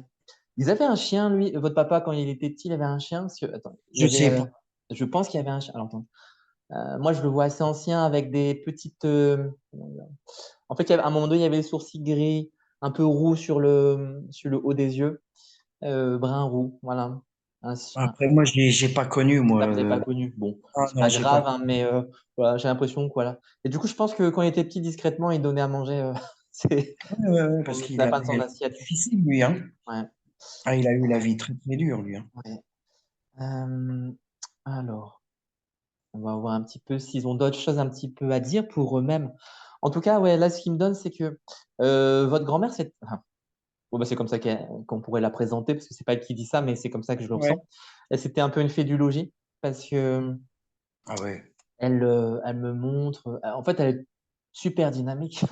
Ils avaient un chien, lui, votre papa, quand il était petit, il avait un chien. Parce que, attends, il y Je avait, sais pas. je pense qu'il y avait un chien. Alors, attends. Moi, je le vois assez ancien avec des petites. Comment dire. En fait, à un moment donné, il y avait les sourcils gris, un peu roux sur le haut des yeux, brun roux. Voilà. Après, moi, j'ai pas connu, moi. Ah, vous n'avez pas connu. Bon, Ah c'est non, pas j'ai pas. grave, hein, mais voilà, j'ai l'impression que voilà. Et du coup, je pense que quand il était petit, discrètement, il donnait à manger c'est Ouais, ouais, ouais, pour parce mettre qu'il la fin de son avait assiette. difficile, lui, hein. Ouais, Ah, il a eu la vie très, très dure, lui, hein. ouais. Euh, alors, on va voir un petit peu s'ils ont d'autres choses un petit peu à dire pour eux-mêmes. En tout cas, ouais, là, ce qu'ils me donne, c'est que votre grand-mère, enfin, bon, bah, c'est comme ça qu'on pourrait la présenter, parce que c'est pas elle qui dit ça, mais c'est comme ça que je le Ouais. ressens. Et c'était un peu une fée du logis, parce que Ah ouais. elle me montre. En fait, elle est super dynamique.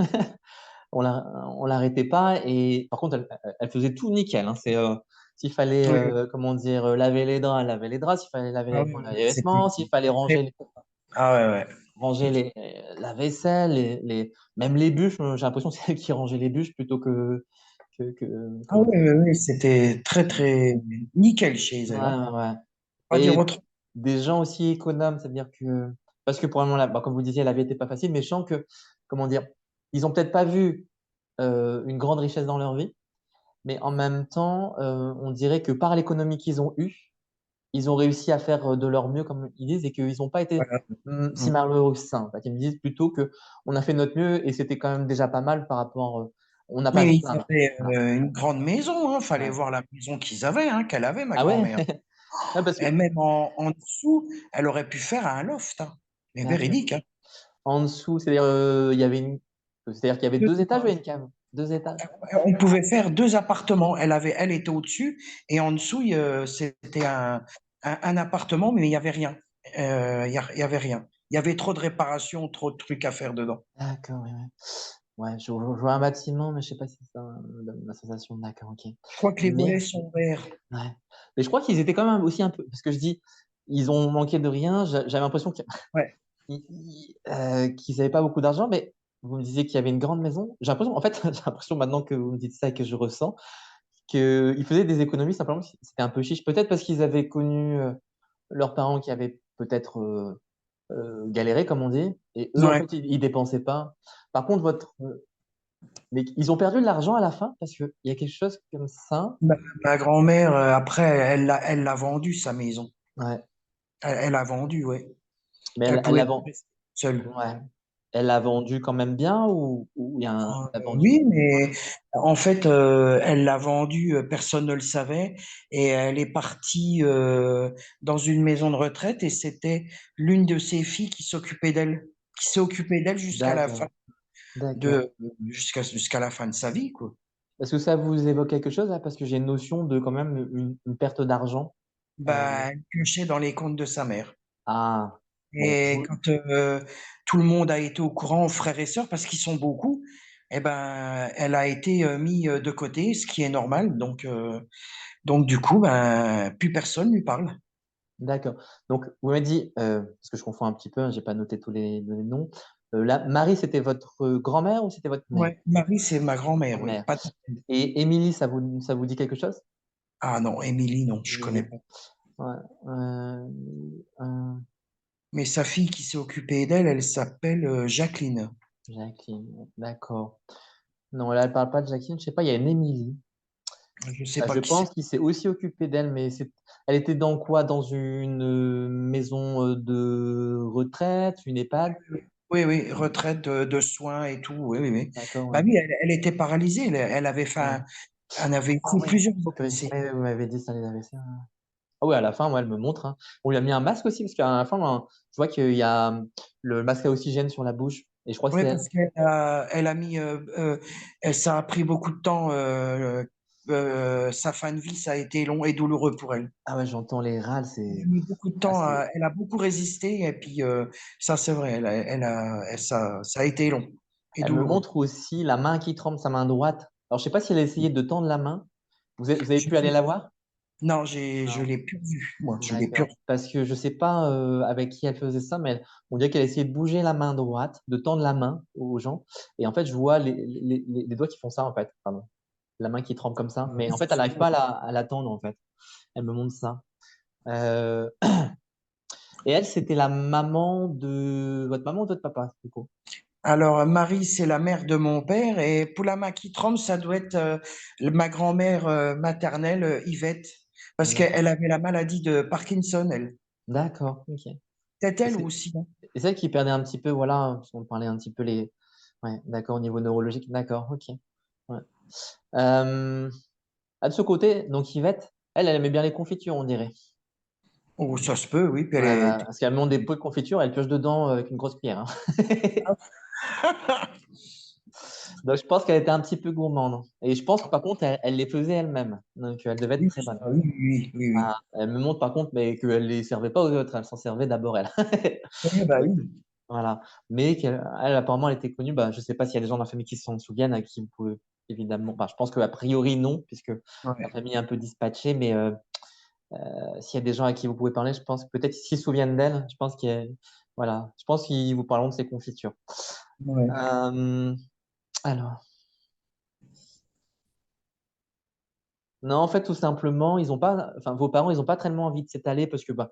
On l'arrêtait pas. Et par contre, elle faisait tout nickel, hein. S'il fallait, Oui, oui. comment dire, laver les draps, elle lavait les draps. S'il fallait laver les Ah vêtements, oui, elle lavait oui, les c'était vêtements. S'il fallait très. Ah ouais, ouais. ranger la vaisselle, même les bûches. J'ai l'impression que c'est elle qui rangeait les bûches plutôt Ah comment oui, dire. oui, oui, c'était très, très nickel chez Ouais, elle, hein. ouais, ouais. Pas dire Et autre. des gens aussi économes, c'est-à-dire que, parce que probablement, comme vous disiez, la vie n'était pas facile, mais je sens que, comment dire, ils ont peut-être pas vu une grande richesse dans leur vie, mais en même temps, on dirait que par l'économie qu'ils ont eue, ils ont réussi à faire de leur mieux, comme ils disent, et qu'ils n'ont pas été Voilà. si Mm. malheureux que ça. En fait. Ils me disent plutôt que on a fait notre mieux et c'était quand même déjà pas mal par rapport. On n'a pas à se Mais ils plaindre. avaient Voilà. une grande maison, hein. Fallait Ouais. voir la maison qu'ils avaient, hein, qu'elle avait, ma Ah ouais? grand-mère. Ouais, parce que, Et même en dessous, elle aurait pu faire un loft, hein. Mais d'accord. véridique, hein. En dessous, c'est-à-dire, c'est-à-dire qu'il y avait Deux deux étages ou il y a étages. une cave? Deux étages. On pouvait faire deux appartements. Elle était au-dessus et en dessous, c'était un appartement, mais il n'y avait rien. Il y avait rien. Il y avait trop de réparations, trop de trucs à faire dedans. D'accord, ouais, ouais. Ouais, je vois un bâtiment, mais je sais pas si ça donne la sensation. D'accord, ok. Je crois que les Mais volets sont verts. ouais. Mais je crois qu'ils étaient quand même aussi un peu, parce que je dis, ils ont manqué de rien. J'avais l'impression Ouais. qu'ils n'avaient pas beaucoup d'argent, mais vous me disiez qu'il y avait une grande maison. J'ai l'impression, en fait, j'ai l'impression maintenant que vous me dites ça et que je ressens, qu'ils faisaient des économies simplement, c'était un peu chiche. Peut-être parce qu'ils avaient connu leurs parents qui avaient peut-être galéré, comme on dit, et eux, en Ouais. fait, ils dépensaient pas. Par contre, mais ils ont perdu de l'argent à la fin parce qu'il y a quelque chose comme ça. Ma grand-mère, après, elle l'a vendu, sa maison. Ouais. Elle a vendu, ouais. Mais Elle elle pouvait l'a pas rester seule. ouais. Elle l'a vendu quand même bien ou il y a elle l'a vendu. Oui, mais en fait, elle l'a vendu, personne ne le savait, et elle est partie dans une maison de retraite, et c'était l'une de ses filles qui s'occupait d'elle, qui s'est occupée d'elle jusqu'à la fin D'accord, d'accord. jusqu'à la fin de sa vie, quoi. Est-ce que ça vous évoque quelque chose là? Parce que j'ai une notion de quand même une perte d'argent. Bah, elle piochait dans les comptes de sa mère. Ah, bon, Et quand tout le monde a été au courant, frères et sœurs, parce qu'ils sont beaucoup, eh ben, elle a été mise de côté, ce qui est normal. Donc du coup, ben, plus personne lui parle. d'accord. Donc, vous m'avez dit, parce que je confonds un petit peu, hein, j'ai pas noté tous les noms. Là, Marie, c'était votre grand-mère ou c'était votre mère? Ouais, Marie, c'est ma grand-mère, oui. Mère. Et Émilie, ça vous dit quelque chose? Ah non, Émilie, non, je connais Émilie. pas. Ouais. Euh, euh, Mais sa fille qui s'est occupée d'elle, elle s'appelle Jacqueline. Jacqueline, d'accord. Non, là, elle parle pas de Jacqueline, je sais pas, il y a une Émilie. Je sais pas Je qui c'est. pense qu'il s'est aussi occupé d'elle, mais elle était dans quoi? Dans une maison de retraite, une EHPAD? Oui, oui, retraite de soins et tout. Oui, oui, oui. D'accord, Bah ouais. oui, elle était paralysée. Elle avait fait, Ouais. elle avait Ah fait ouais. plusieurs Purée. AVC. Ouais, vous m'avez dit ça, les AVC. Ouais. Ah ouais, à la fin, moi, elle me montre, hein. On lui a mis un masque aussi, parce qu'à la fin, moi, je vois qu'il y a le masque à oxygène sur la bouche. Et je crois que Oui, c'est elle. parce elle a mis, ça a pris beaucoup de temps. sa fin de vie, ça a été long et douloureux pour elle. Ah ouais, j'entends les râles, Elle a c'est mis beaucoup de temps, assez. elle a beaucoup résisté et puis ça c'est vrai, ça a été long et Elle me douloureux. montre aussi la main qui tremble, sa main droite. Alors, je sais pas si elle a essayé de tendre la main. Vous avez Je pu aller sais- la voir? non, je Non. l'ai plus vue, moi, je l'ai plus. D'accord. Parce que je sais pas avec qui elle faisait ça, mais on dirait qu'elle essayait de bouger la main droite, de tendre la main aux gens. Et en fait, je vois les doigts qui font ça, en fait. Pardon. La main qui tremble comme ça. Mais en fait, elle n'arrive pas à la tendre, en fait. Elle me montre ça. Euh, Et elle, c'était la maman de votre maman ou de votre papa, du coup? Alors, Marie, c'est la mère de mon père et Poulama Kitrom, ça doit être ma grand-mère maternelle, Yvette, parce D'accord. qu'elle avait la maladie de Parkinson, elle. D'accord, ok. C'est Et elle c'est aussi, hein. et celle qui perdait un petit peu, voilà, parce qu'on parlait un petit peu les. Ouais, d'accord, au niveau neurologique, d'accord, ok. Ouais. Euh, de ce côté, donc Yvette, elle aimait bien les confitures, on dirait. Oh, ça se peut, oui. Puis elle Ouais, est... parce qu'elle monte des pots de confiture, elle pioche dedans avec une grosse cuillère, hein. Donc je pense qu'elle était un petit peu gourmande. Et je pense que par contre, elle les faisait elle-même. Donc elle devait être Oui, très bonne. oui, oui, oui, oui. Ah, elle me montre par contre mais qu'elle ne les servait pas aux autres, elle s'en servait d'abord elle. Oui, bah oui. Voilà. Mais qu'elle, elle, apparemment, elle était connue. Bah, je ne sais pas s'il y a des gens dans la famille qui s'en souviennent, à qui vous pouvez évidemment. Bah, je pense qu'a priori, non, puisque la Ouais, famille est un peu dispatchée. Mais s'il y a des gens à qui vous pouvez parler, je pense que peut-être s'ils se souviennent d'elle, je pense voilà, je pense qu'ils vous parleront de ses confitures. ouais. Euh, alors. Non, en fait, tout simplement, ils ont pas, enfin, vos parents, ils n'ont pas tellement envie de s'étaler parce que bah,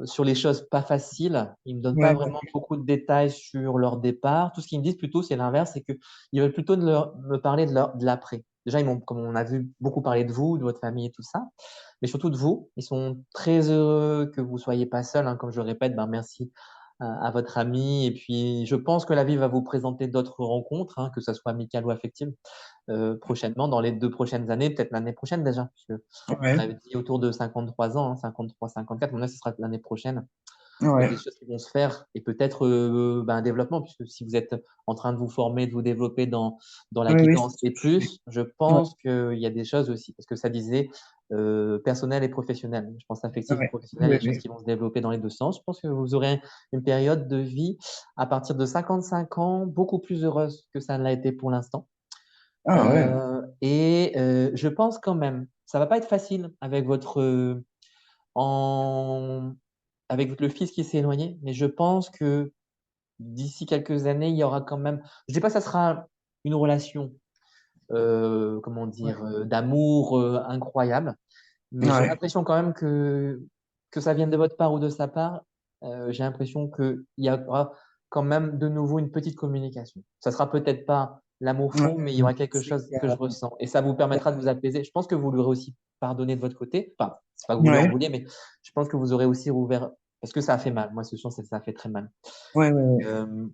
sur les choses pas faciles, ils me donnent pas Ouais, vraiment beaucoup de détails sur leur départ. Tout ce qu'ils me disent plutôt, c'est l'inverse, c'est qu'ils veulent plutôt me parler de l'après. Déjà, comme on a vu beaucoup parler de vous, de votre famille et tout ça, mais surtout de vous. Ils sont très heureux que vous soyez pas seul, hein, comme je le répète. Ben, merci à votre ami. Et puis, je pense que la vie va vous présenter d'autres rencontres, hein, que ce soit amicales ou affectives prochainement, dans les 2 prochaines années, peut-être l'année prochaine déjà, puisque vous ouais, avez dit autour de 53 ans, hein, 53, 54, maintenant ce sera l'année prochaine. Il y a ouais, des choses qui vont se faire et peut-être un développement, puisque si vous êtes en train de vous former, de vous développer dans la oui, oui, guidance et plus, je ouais, pense qu'il y a des choses aussi, parce que ça disait personnel et professionnel. Je pense affectif et ouais, professionnel, il y oui, a des choses oui. qui vont se développer dans les deux sens. Je pense que vous aurez une période de vie à partir de 55 ans beaucoup plus heureuse que ça ne l'a été pour l'instant. Ah ouais, Je pense quand même, ça va pas être facile avec en, avec le fils qui s'est éloigné, mais je pense que d'ici quelques années, il y aura quand même, je dis pas que ça sera une relation, comment dire, ouais, d'amour incroyable, mais j'ai ouais, l'impression quand même que ça vienne de votre part ou de sa part, j'ai l'impression qu'il y aura quand même de nouveau une petite communication. Ça sera peut-être pas l'amour ouais. fou, mais il y aura quelque C'est chose que je ressens. Et ça vous permettra de vous apaiser. Je pense que vous l'aurez aussi pardonné de votre côté. Enfin, c'est pas que vous lui en ouais, vouliez, mais je pense que vous aurez aussi rouvert, parce que ça a fait mal. Moi, ce chant, ça a fait très mal. ouais, ouais, ouais. Euh,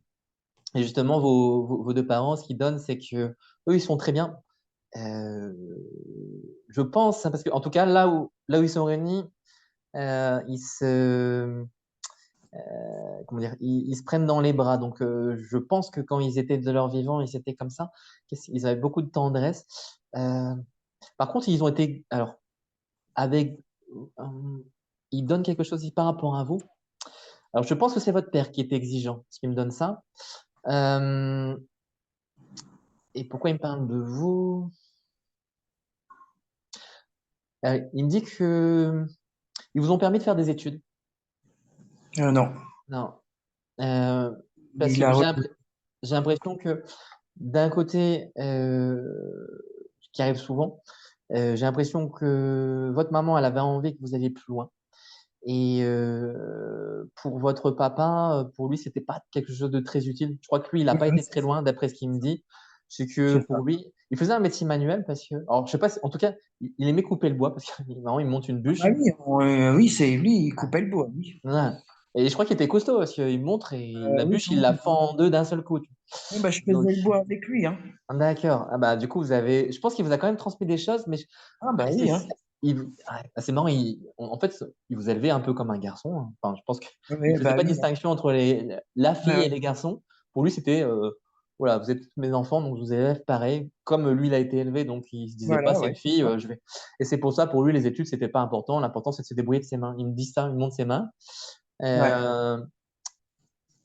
et justement, vos deux parents, ce qu'ils donnent, c'est que eux, ils sont très bien. Euh, je pense, hein, parce que en tout cas, là où ils sont réunis, ils se, comment dire, ils se prennent dans les bras. Donc, je pense que quand ils étaient de leur vivant, ils étaient comme ça. Ils avaient beaucoup de tendresse. Euh, par contre, ils ont été, alors, avec, euh, ils donnent quelque chose par rapport à vous. Alors, je pense que c'est votre père qui est exigeant, ce qui me donne ça. Euh, et pourquoi il me parle de vous? Il me dit que ils vous ont permis de faire des études. Non, Non. Euh, parce il que a, j'ai l'impression que d'un côté, ce qui arrive souvent, j'ai l'impression que votre maman, elle avait envie que vous alliez plus loin. Et pour votre papa, pour lui, c'était pas quelque chose de très utile. Je crois que lui, il n'a ouais, pas ouais, été très loin, d'après ce qu'il me dit. C'est que c'est pour ça. lui, il faisait un métier manuel parce que, alors je sais pas, en tout cas, il aimait couper le bois parce qu'il il monte une Ah bah bûche. oui, oui, c'est lui, il coupait le bois, oui. Ouais. Et je crois qu'il était costaud parce qu'il montre et la Oui, bûche, il oui, la oui. fend en deux d'un seul coup. Oui, bah, je Donc, faisais le bois avec lui, hein. d'accord. Ah bah, du coup, je pense qu'il vous a quand même transmis des choses, mais Ah bah ah, oui, hein. c'est marrant. En fait, il vous élevait un peu comme un garçon, hein. Enfin, je pense qu'il Oui, faisait bah pas de oui, hein. distinction entre la Ouais, fille et ouais. les garçons. Pour lui, c'était voilà, vous êtes mes enfants, donc je vous élève pareil. Comme lui, il a été élevé, donc il se disait pas, Voilà, c'est une ouais, c'est fille, ça. je vais. Et c'est pour ça, pour lui, les études, c'était pas important. L'important, c'est de se débrouiller de ses mains. Il me dit ça, il me montre ses mains. Ouais. Euh,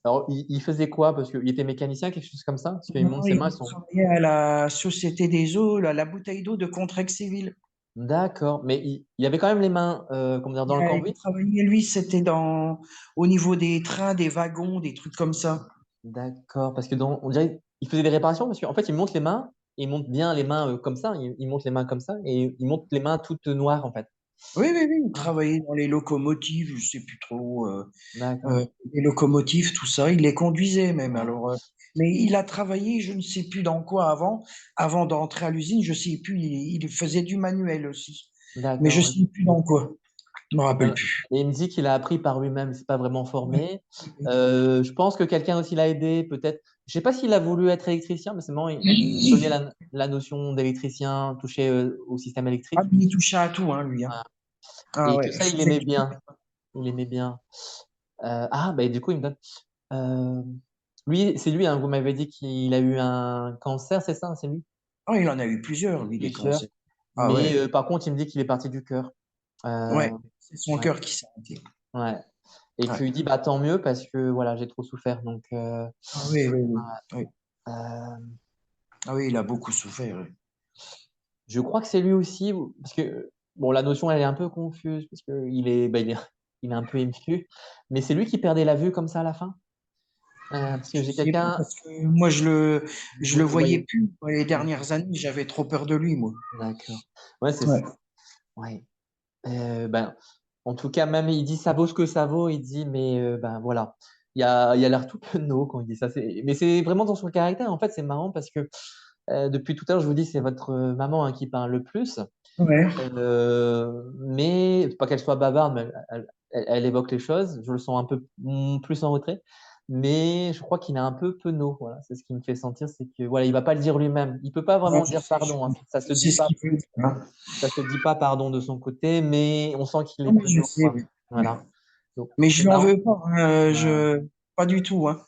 alors, il faisait quoi? Parce qu'il était mécanicien, quelque chose comme ça? Parce qu'il me montre Non, ses mains, elles il sont. travaillait à la Société des eaux, la bouteille d'eau de Contrexéville. D'accord. Mais il y avait quand même les mains, comment dire, dans le Il cambouis? travaillait, lui, c'était au niveau des trains, des wagons, des trucs comme ça. D'accord. Parce que on dirait, il faisait des réparations, parce qu'en fait, il monte les mains, il monte bien les mains comme ça, il monte les mains comme ça, et il monte les mains toutes noires, en fait. Oui, oui, oui, il Ah, travaillait dans les locomotives, je sais plus trop, d'accord. les locomotives, tout ça. Il les conduisait même. Ouais. Alors, mais il a travaillé, je ne sais plus dans quoi avant d'entrer à l'usine. Je sais plus. Il faisait du manuel aussi, mais je D'accord. Ouais. sais plus dans quoi. Je me rappelle Euh, plus. Et il me dit qu'il a appris par lui-même, il s'est pas vraiment Ouais, formé. oui, oui. Je pense que quelqu'un aussi l'a aidé, peut-être. Je sais pas s'il a voulu être électricien, mais c'est marrant, il connaît la notion d'électricien, touché au système Ah, électrique. il touchait à tout, hein, lui, hein. Voilà. Ah Et que ouais. ça, il aimait bien. Il aimait bien. Bah, du coup, il me donne. euh, Lui, c'est lui, hein, vous m'avez dit qu'il a eu un cancer, c'est ça, c'est lui? Ah, il en a eu plusieurs, lui, des Plusieurs. cancers. Ah Mais ouais. par contre, il me dit qu'il est parti du cœur. Ouais. Euh, C'est son ouais, cœur qui s'est arrêté. ouais. Et Ouais. qu'il dit, bah, tant mieux parce que voilà, j'ai trop souffert. Donc, Ah oui, oui, oui. Oui. euh, Ah oui, il a beaucoup souffert. Oui. je crois que c'est lui aussi, parce que bon, la notion, elle est un peu confuse, parce qu'il est, bah, il est un peu ému. Mais c'est lui qui perdait la vue comme ça à la fin. Parce que Je j'ai sais pas, quelqu'un, parce que moi, je vous le le voyais voyez. plus. Les D'accord. dernières années, j'avais trop peur de lui, moi. D'accord. Ouais, c'est ça. Ouais. Ouais. Ben, en tout cas, même il dit ça vaut ce que ça vaut. Il dit, mais ben voilà, il a l'air tout penaud quand il dit ça. Mais c'est vraiment dans son caractère. En fait, c'est marrant parce que depuis tout à l'heure, je vous dis, c'est votre maman hein, qui parle le plus. Ouais. Mais pas qu'elle soit bavarde, mais elle évoque les choses. Je le sens un peu plus en retrait. Mais je crois qu'il est un peu penaud. Voilà, c'est ce qui me fait sentir, c'est que voilà, il va pas le dire lui-même. Il peut pas Ouais, vraiment dire pardon. Hein. Ça je se sais dit ce pas. qu'il veut dire, hein. Ça se dit pas pardon de son côté, mais on sent qu'il est Non, mais je penaud, sais, quoi. oui. Oui. Voilà. Donc, Mais je c'est lui en marrant. veux pas, hein, pas du tout, hein.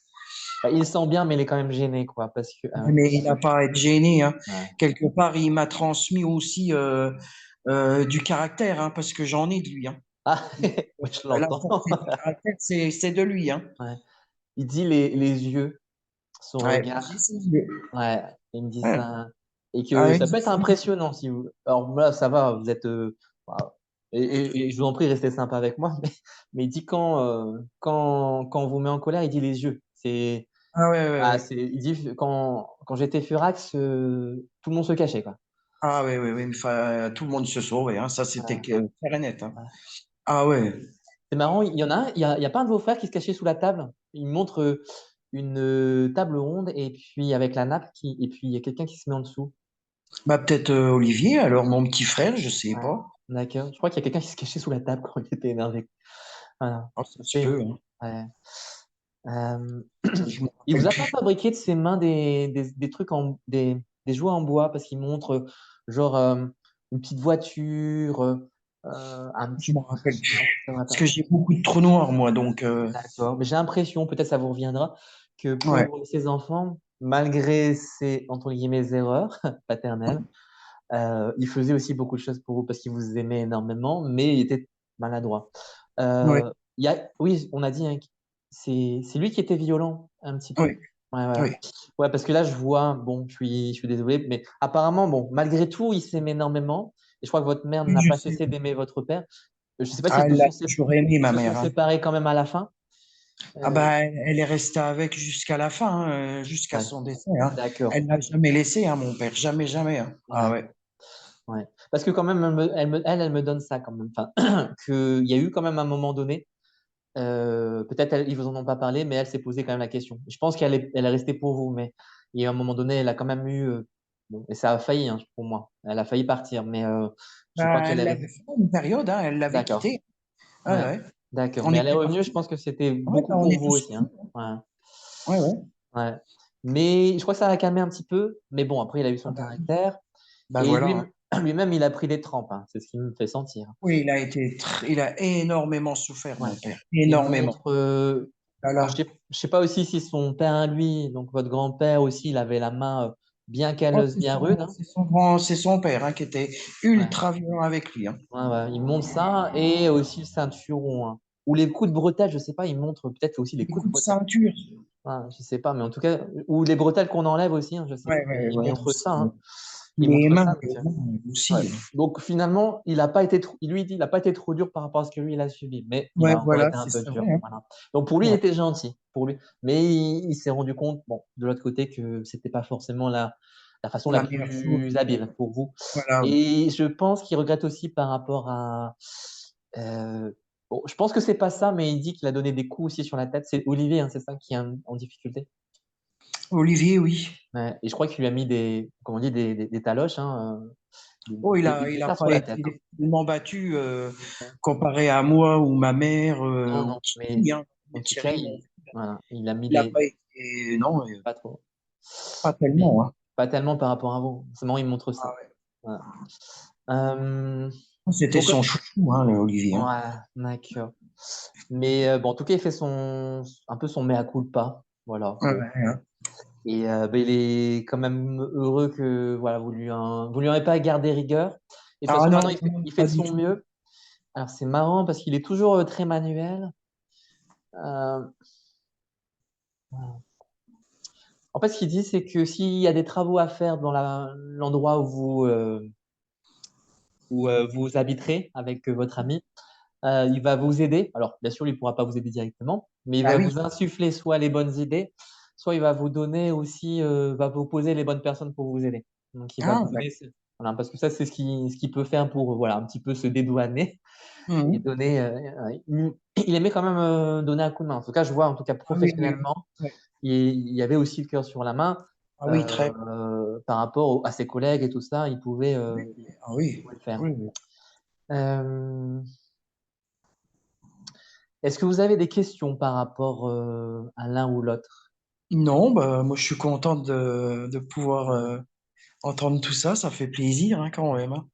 Bah, il le sent bien, mais il est quand même gêné, quoi, parce que. Mais il n'a pas à être gêné, hein. Ouais. Quelque part, il m'a transmis aussi du caractère, hein, parce que j'en ai de lui, hein. Ah, ouais, je La l'entends. force du caractère, c'est de lui, hein. Ouais. Il dit les yeux, son Ouais. regard. C'est- Ouais, il me dit ouais. ça. Et Ah que ouais, ça peut être impressionnant si vous. Alors là, ça va, vous êtes. Voilà. Et je vous en prie, restez sympa avec moi. Mais il dit quand on vous met en colère, il dit les yeux. ah ouais, ouais, ouais. Il dit quand j'étais furax, tout le monde se cachait, quoi. Ah ouais, ouais, ouais. Enfin, tout le monde se sauvait, hein. Ça, c'était Voilà. clair et net, hein. Voilà. Ah ouais. C'est marrant, il y en a un, il y a pas un de vos frères qui se cachait sous la table. Il montre une table ronde et puis avec la nappe et puis il y a quelqu'un qui se met en dessous. Bah, peut-être Olivier, alors mon petit frère, je sais Ouais. pas. D'accord. Je crois qu'il y a quelqu'un qui se cachait sous la table quand il était énervé. Voilà. Ah, ça se Et, peut, hein. ouais. Euh, Je me il vous rappelle a pas plus. fabriqué de ses mains des trucs des jouets en bois parce qu'il montre genre une petite voiture, un Je petit. me rappelle plus. Non, ça va Parce pas. que j'ai beaucoup de trous noirs, moi, donc D'accord. Mais j'ai l'impression, peut-être ça vous reviendra, que ouais. pour ses enfants, malgré ses entre guillemets erreurs paternelles, il faisait aussi beaucoup de choses pour vous parce qu'il vous aimait énormément, mais il était maladroit. Ouais. Oui, on a dit hein, que c'est lui qui était violent un petit peu. Ouais. Ouais, voilà. Ouais. Ouais, parce que là, je vois, bon, je suis désolé, mais apparemment, bon, malgré tout, il s'aimait énormément. Et je crois que votre mère Oui, n'a je pas sais. cessé d'aimer votre père. Je ne sais pas s'ils Ah, se elle l'a sont, toujours aimé, ils ma se sont mère, hein. séparés quand même à la fin. Ah Euh, bah, elle est restée avec jusqu'à la fin, hein, jusqu'à ouais, son décès, hein. d'accord. Elle n'a jamais laissé, hein, mon père. Jamais, jamais, hein. Ah D'accord. ouais. Ouais. Parce que quand même, elle me donne ça quand même. Enfin, qu'il y a eu quand même un moment donné, peut-être ils vous en ont pas parlé, mais elle s'est posé quand même la question. Je pense elle est restée pour vous, mais il y a un moment donné, elle a quand même eu, bon, et ça a failli hein, pour moi. Elle a failli partir, mais je crois Bah, qu'elle elle est l'avait restée. fait une période, hein, elle l'avait D'accord. quitté. Ah Ouais. ouais. D'accord. On Mais elle est était revenue. Je partis. pense que c'était Ouais, beaucoup bah, on pour est vous tous aussi. Hein. revenus, hein. Ouais. Ouais, ouais. Ouais. Mais je crois que ça a calmé un petit peu. Mais bon, après, il a eu Ah son bah oui. caractère. Bah Et voilà, hein. lui-même, il a pris des trempes. Hein. C'est ce qui me fait sentir. Oui, il a énormément souffert, Ouais. mon père. Il Énormément. montre, Alors, Voilà. je sais pas aussi si son père à lui, donc votre grand-père aussi, il avait la main bien Oh, calleuse, bien rude, hein. c'est son père hein, qui était Ouais. ultra violent avec lui. Hein. Ouais, ouais, il montre ça et aussi le ceinturon, hein. Ou les coups de bretelle, je sais pas, il montre peut-être aussi les Les coups de coups de bretelle. ceinture. Ouais, je sais pas, mais en tout cas, ou les bretelles qu'on enlève aussi, hein, je sais pas. Ouais, ouais, Il ouais, montre ça, aussi. hein. Il Les montre mains, ça. les mains Ouais. aussi. Donc finalement, il a pas été trop, lui il dit, il a pas été trop dur par rapport à ce que lui il a subi, mais il Ouais, a encore voilà, été un peu c'est dur. vrai. Hein. Voilà. Donc pour lui, il Ouais. était gentil, pour lui, mais il s'est rendu compte, bon, de l'autre côté, que c'était pas forcément la façon la La meilleure chose. plus habile pour vous. Voilà. Et je pense qu'il regrette aussi par rapport à, bon, je pense que c'est pas ça, mais il dit qu'il a donné des coups aussi sur la tête. C'est Olivier, hein, c'est ça qui est en difficulté. Olivier, oui. Ouais. Et je crois qu'il lui a mis des, comment on dit, des taloches, hein, Oh, des il a fers sur pas la été tête, hein. tellement battu comparé à moi ou ma mère Non, ou non, mais Thierry, hein. en tout cas, Thierry, mon frère. voilà, il a mis Il a des, pas été, non, pas trop, pas mais tellement. Hein. pas tellement par rapport à vous. Seulement, il montre Ah ça. ouais. Voilà. Euh, C'était donc, son chouchou, hein, le Olivier. Hein. ouais, d'accord. Mais bon, en tout cas, il fait un peu son mea culpa. Voilà. Ouais, Bon. ouais, hein. Et ben, il est quand même heureux que voilà, vous lui en avez pas gardé rigueur. Et de toute Ah façon, non, maintenant, non, il fait pas de du son tout. mieux. Alors, c'est marrant parce qu'il est toujours très manuel. Euh, En fait, ce qu'il dit, c'est que s'il y a des travaux à faire dans l'endroit où vous habiterez avec votre ami, il va vous aider. Alors, bien sûr, il ne pourra pas vous aider directement, mais il Ah va oui. vous insuffler soit les bonnes idées, soit il va vous donner aussi, va vous poser les bonnes personnes pour vous aider. Donc, il va Ah, vous donner, voilà, parce que ça, c'est ce qu'il peut faire pour, voilà, un petit peu se dédouaner et mhm. donner. Il aimait quand même donner un coup de main. En tout cas, je vois, en tout cas Ah oui, oui, oui. professionnellement, Ouais. il y avait aussi le cœur sur la main Ah oui, très. par rapport à ses collègues et tout ça, Oui. il Ah oui. pouvait le faire. Oui, oui. Euh, Est-ce que vous avez des questions par rapport à l'un ou l'autre? Non, bah, moi je suis content de pouvoir entendre tout ça. Ça fait plaisir hein, quand même. Hein.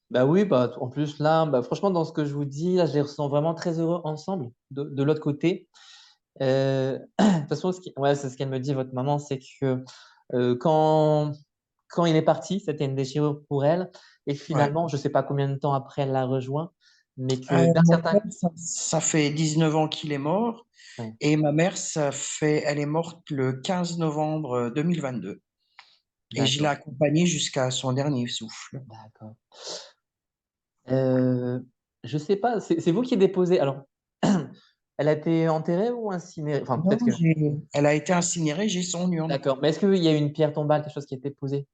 Bah oui, bah, en plus là, bah, franchement, dans ce que je vous dis, là, je les ressens vraiment très heureux ensemble, de l'autre côté. De toute façon, ouais, c'est ce qu'elle me dit, votre maman, c'est que euh, quand, quand il est parti, c'était une déchirure pour elle. Et Ouais. finalement, je ne sais pas combien de temps après elle l'a rejoint, mais que d'un Mon certain. père, ça fait 19 ans qu'il est mort. Ouais, Et ma mère, elle est morte le 15 novembre 2022. Et je l'ai d'accord, accompagnée jusqu'à son dernier souffle. d'accord. Euh, je sais pas, c'est vous qui déposez. Alors, elle a été enterrée ou incinérée? Enfin, Non, peut-être que. elle a été incinérée, j'ai son urne. D'accord. Mais est-ce qu'il y a eu une pierre tombale, quelque chose qui a été posé?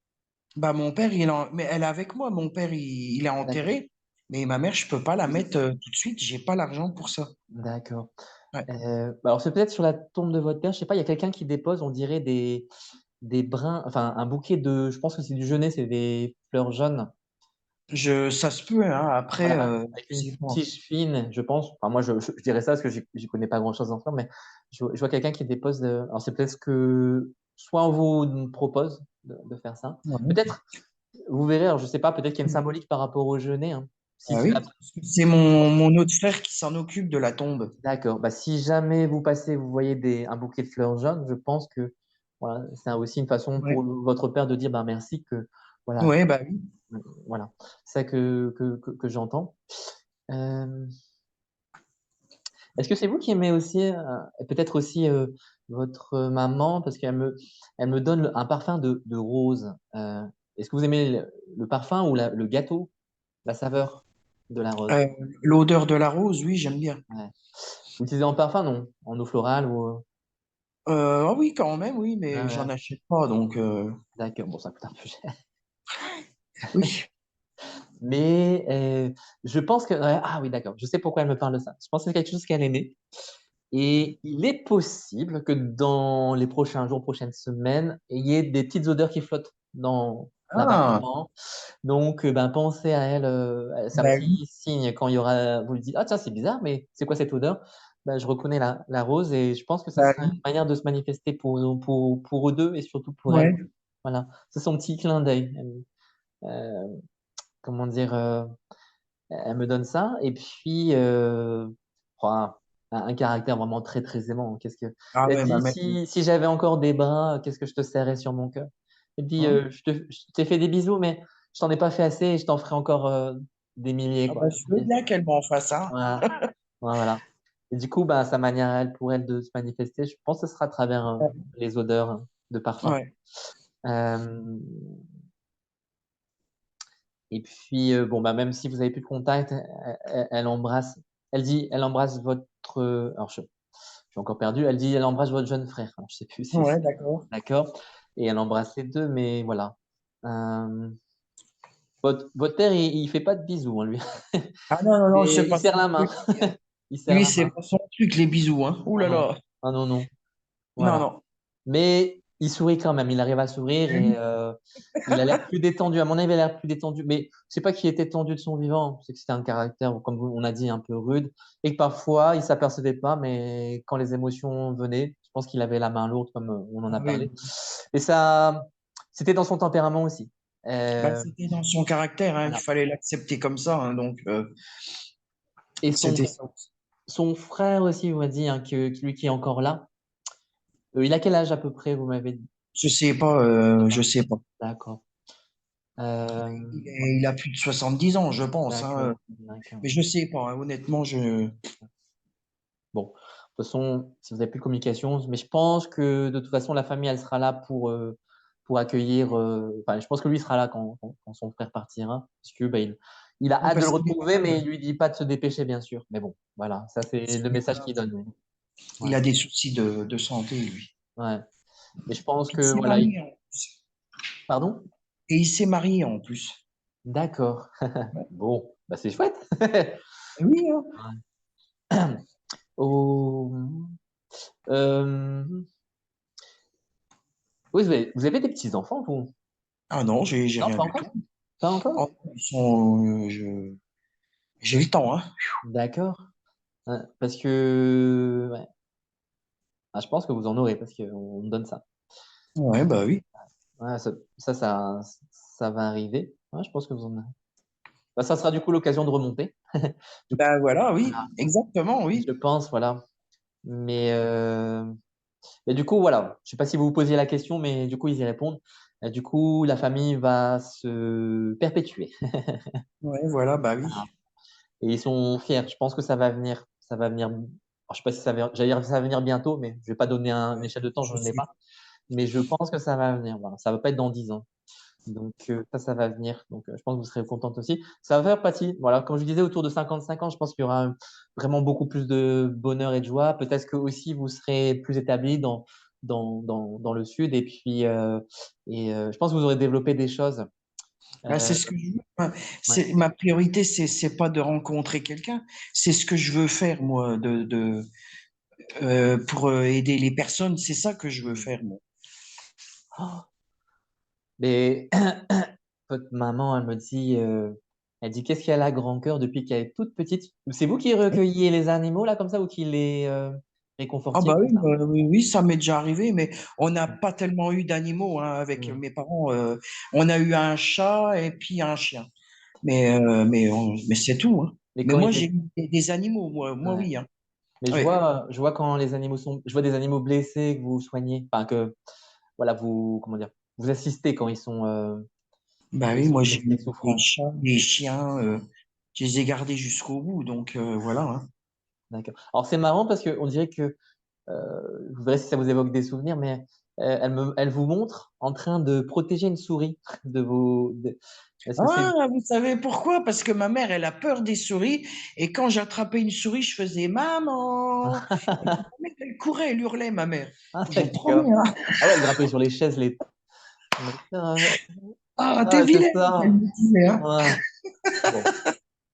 Bah, mon père, mais elle est avec moi. Mon père, il est D'accord. enterré. Mais ma mère, je peux pas la mettre tout de suite. J'ai pas l'argent pour ça. D'accord. Ouais. Bah alors, c'est peut-être sur la tombe de votre père, je sais pas, il y a quelqu'un qui dépose, on dirait des brins, enfin, un bouquet de, je pense que c'est du genêt, c'est des fleurs jaunes. Ça se peut, hein. Après, Voilà, avec je une sais pas. tige fine, je pense. Enfin, moi, je dirais ça parce que j'y connais pas grand-chose en fleurs, mais je vois quelqu'un qui dépose. Alors, c'est peut-être ce que soit on vous propose de faire ça. Ouais. Peut-être, vous verrez, alors je sais pas, peut-être qu'il y a une symbolique par rapport au genêt, hein. Si Ah c'est oui. la. C'est mon autre frère qui s'en occupe de la tombe. D'accord. Bah, si jamais vous passez, vous voyez un bouquet de fleurs jaunes, je pense que voilà, c'est aussi une façon Ouais. pour votre père de dire bah, merci que voilà, Ouais, bah oui. voilà, c'est ça que j'entends. Euh, Est-ce que c'est vous qui aimez aussi, peut-être aussi votre maman, parce elle me donne un parfum de rose. Est-ce que vous aimez le parfum ou le gâteau, la saveur de la rose? Euh, L'odeur de la rose, oui, j'aime bien. Ouais. Vous l'utilisez en parfum, non? En eau florale ou. Ah oui, quand même, oui, Ouais, mais ouais. j'en achète pas, donc D'accord, bon, ça coûte un peu cher. oui. Mais je pense que. Ouais, ah oui, d'accord. Je sais pourquoi elle me parle de ça. Je pense que c'est quelque chose qu'elle aimait. Et il est possible que dans les prochains jours, prochaines semaines, il y ait des petites odeurs qui flottent dans Ah, l'appartement. Donc, ben, pensez à elle. C'est un bah oui. petit signe quand il y aura. Vous lui dites, ah tiens, c'est bizarre, mais c'est quoi cette odeur? Ben, je reconnais la rose et je pense que ça Bah sera une oui. manière de se manifester pour eux deux et surtout pour elle. Ouais. Voilà. C'est son petit clin d'œil. Euh, comment dire? Elle me donne ça. Et puis, voilà. un caractère vraiment très, très aimant. Ah Elle ouais, ma dit, mère. si j'avais encore des bras, qu'est-ce que je te serrais sur mon cœur? Elle dit, Hein. je t'ai fait des bisous, mais je t'en ai pas fait assez et je t'en ferai encore des milliers, Ah quoi. bah, je veux bien qu'elle m'en fasse un. Voilà. Voilà. Et du coup, bah, sa manière, elle, pour elle, de se manifester, je pense que ce sera à travers les odeurs de parfum. Ouais. Euh, et puis, bon, bah, même si vous avez plus de contact, elle embrasse, elle dit, elle embrasse votre, alors je suis encore perdu, elle dit, elle embrasse votre jeune frère. Alors, je sais plus si Ouais, c'est d'accord. d'accord. Et elle embrasse les deux, mais voilà. Euh, votre père, il fait pas de bisous, hein, lui. Ah non, non, non, c'est Et il pas serre son la main. truc. Il serre Lui, la c'est main. pas son truc, les bisous, hein. Ouh Ah là non. là. Ah non, non. Non, Voilà. non. Mais il sourit quand même, il arrive à sourire et Mhm. il a l'air plus détendu. À mon avis, il a l'air plus détendu. Mais c'est pas qu'il était tendu de son vivant, c'est que c'était un caractère, comme on a dit, un peu rude et que parfois il s'apercevait pas, mais quand les émotions venaient, je pense qu'il avait la main lourde, comme on en Ah a oui. parlé. Et ça, c'était dans son tempérament aussi. Bah, Euh, c'était dans son caractère, hein. Il voilà. fallait l'accepter comme ça, hein, donc Et c'était ça aussi. son frère aussi, vous m'avez dit, hein, lui qui est encore là. Il a quel âge à peu près, vous m'avez dit? Je sais pas. D'accord. Euh, Il a plus de 70 ans, je pense, hein. d'accord. D'accord. Mais je sais pas, hein. Honnêtement, je. Bon, de toute façon, si vous n'avez plus de communication, mais je pense que de toute façon, la famille, elle sera là pour accueillir. Enfin, je pense que lui sera là quand son frère partira, parce que bah, il a Oui, hâte de le parce qu'il retrouver, mais il lui dit pas de se dépêcher, bien sûr. Mais bon, voilà, ça c'est le message qu'il donne. Ouais, il a des soucis de santé, lui. ouais. Mais je pense Puis il que s'est voilà. marié en plus. Pardon? Et il s'est marié en plus. D'accord. Ouais. Bon, bah c'est chouette. Et oui, hein. Ouais. Oh, euh, oui, vous avez des petits enfants, vous? Ah non, j'ai Non, rien pas du tout. encore. Pas encore. Oh, j'ai le temps, hein. D'accord. Ouais, parce que ouais. Ah, je pense que vous en aurez parce qu'on me donne ça. Ouais, bah oui. Ouais, ça va arriver. Ouais, je pense que vous en aurez. Bah, ça sera du coup l'occasion de remonter. Du coup, Ben voilà, oui, voilà, exactement, je oui. pense, voilà. Mais, du coup, voilà. Je sais pas si vous vous posiez la question, mais du coup, ils y répondent. Du coup, la famille va se perpétuer. Ouais, voilà, bah oui. Voilà. Et ils sont fiers. Je pense que ça va venir. Ça va venir. Alors, je sais pas si j'allais dire que ça va venir bientôt, mais je vais pas donner une échelle de temps, je Je ne l'ai sais pas. Mais je pense que ça va venir. Voilà. Ça va pas être dans 10 ans. Donc, ça va venir. Donc, je pense que vous serez contente aussi. Ça va faire partie. Voilà, comme je disais, autour de 55 ans, je pense qu'il y aura vraiment beaucoup plus de bonheur et de joie. Peut-être que aussi vous serez plus établi dans le sud. Et puis, je pense que vous aurez développé des choses. Bah, c'est Euh, ce que je veux. Hein. ouais. Ma priorité, c'est pas de rencontrer quelqu'un, c'est ce que je veux faire, moi, pour aider les personnes. C'est ça que je veux faire, moi. Oh, mais votre maman, elle dit qu'est-ce qu'elle a grand cœur depuis qu'elle est toute petite. C'est vous qui recueilliez les animaux là comme ça ou qui les Ah réconfortiez bah comme oui, ça? oui, oui, ça m'est déjà arrivé, mais on n'a pas tellement eu d'animaux hein, avec Hmm. mes parents. On a eu un chat et puis un chien. Mais c'est tout. Hein. Mais Mais quand moi, ils j'ai étaient, eu des animaux, moi ouais. oui. Hein. Mais Oui. je vois quand les animaux je vois des animaux blessés que vous soignez, enfin que, voilà, comment dire, vous assistez Bah quand ils oui, sont moi j'ai blessés, eu des souffrants. chats, des chiens, je les ai gardés jusqu'au bout, donc voilà. Hein. D'accord. Alors c'est marrant parce que on dirait que, vous verrez si ça vous évoque des souvenirs, mais elle vous montre en train de protéger une souris est-ce que c'est, Ah, vous savez pourquoi? Parce que ma mère, elle a peur des souris, et quand j'attrapais une souris, je faisais maman. Et ma mère, elle courait, elle hurlait, ma mère. ah, Je te d'accord. promets, hein. Ah ouais, elle grimpait sur les chaises, ah, Ah, t'es ah, c'est vilaine, elle ça. me disait, hein. Ouais. Bon,